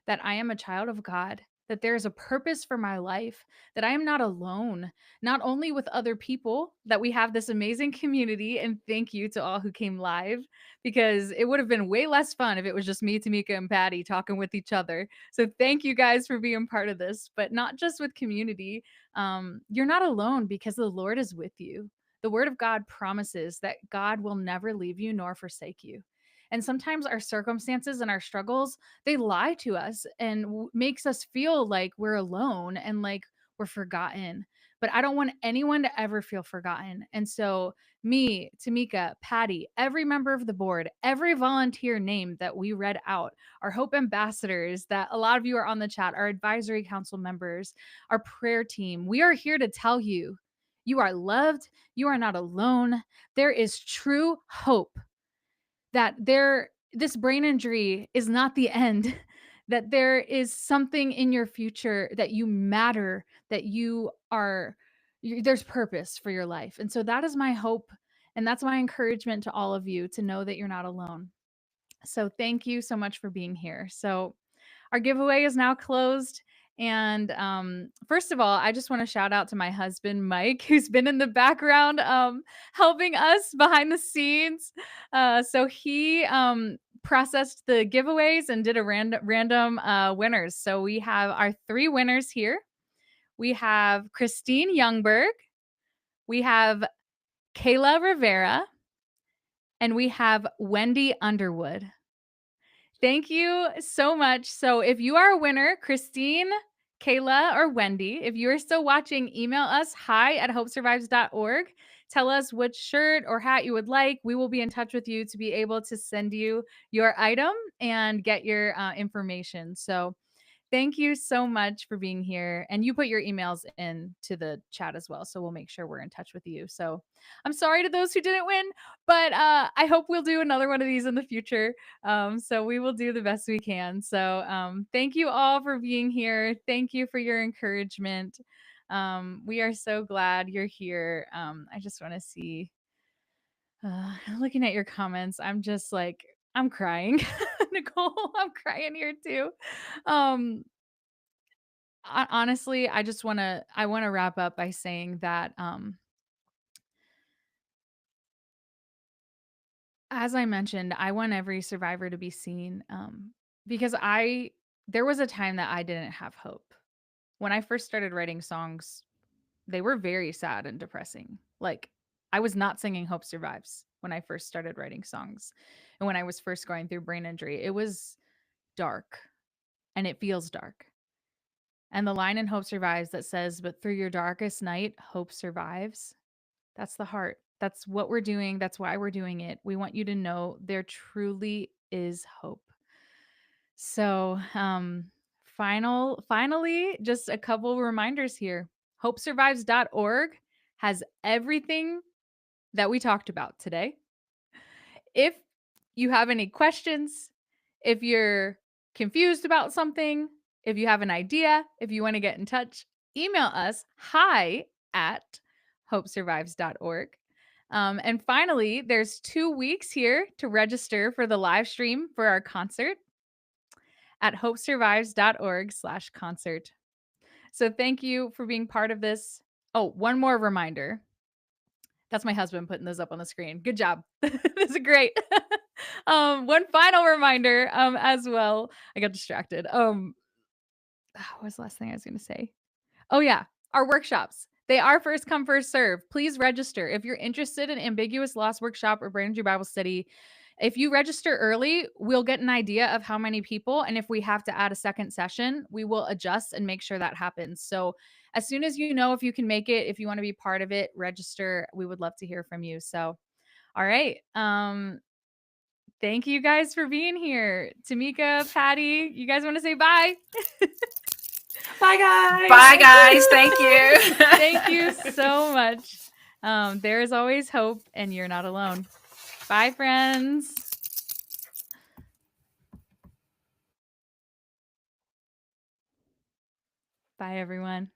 that I am a child of God, that there's a purpose for my life, that I am not alone, not only with other people, that we have this amazing community. And thank you to all who came live because it would have been way less fun if it was just me, Tamika, and Patty talking with each other. So thank you guys for being part of this, but not just with community. You're not alone because the Lord is with you. The word of God promises that God will never leave you nor forsake you. And sometimes our circumstances and our struggles, they lie to us and makes us feel like we're alone and like we're forgotten. But I don't want anyone to ever feel forgotten. And so, me, Tamika, Patty, every member of the board, every volunteer name that we read out, our Hope ambassadors that a lot of you are on the chat, our advisory council members, our prayer team, we are here to tell you you are loved, you are not alone. There is true hope that this brain injury is not the end, that there is something in your future, that you matter, that there's purpose for your life. And so that is my hope, and that's my encouragement to all of you, to know that you're not alone. So thank you so much for being here. So our giveaway is now closed. And first of all, I just want to shout out to my husband, Mike, who's been in the background helping us behind the scenes. So he processed the giveaways and did a random winners. So we have our 3 winners here. We have Christine Youngberg, we have Kayla Rivera, and we have Wendy Underwood. Thank you so much. So if you are a winner, Christine, Kayla, or Wendy, if you are still watching, email us hi@hopesurvives.org. Tell us which shirt or hat you would like. We will be in touch with you to be able to send you your item and get your information. So thank you so much for being here. And you put your emails in to the chat as well. So we'll make sure we're in touch with you. So I'm sorry to those who didn't win, but I hope we'll do another one of these in the future. So we will do the best we can. So thank you all for being here. Thank you for your encouragement. We are so glad you're here. I just want to see, looking at your comments, I'm just like, I'm crying. Nicole, I'm crying here too. Honestly, I want to wrap up by saying that as I mentioned, I want every survivor to be seen, because there was a time that I didn't have hope. When I first started writing songs, they were very sad and depressing. Like, I was not singing Hope Survives when I first started writing songs. And when I was first going through brain injury, it was dark, and it feels dark. And the line in Hope Survives that says, "But through your darkest night, hope survives." That's the heart. That's what we're doing. That's why we're doing it. We want you to know there truly is hope. So, finally, just a couple reminders here. Hopesurvives.org has everything that we talked about today. If you have any questions, if you're confused about something, if you have an idea, if you want to get in touch, email us hi@hopesurvives.org. And finally, there's 2 weeks here to register for the live stream for our concert at hopesurvives.org/concert. So thank you for being part of this. Oh, one more reminder. That's my husband putting this up on the screen. Good job. This is great. One final reminder as well. I got distracted. What was the last thing I was going to say? Oh yeah, our workshops. They are first come, first serve. Please register. If you're interested in ambiguous loss workshop or brain injury Bible study, if you register early, we'll get an idea of how many people. And if we have to add a second session, we will adjust and make sure that happens. So as soon as you know if you can make it, if you want to be part of it, register. We would love to hear from you. So, all right. Thank you guys for being here. Tamika, Patty, you guys want to say bye? Bye, guys. Bye, guys. Thank you. Thank you so much. There is always hope, and you're not alone. Bye, friends. Bye, everyone.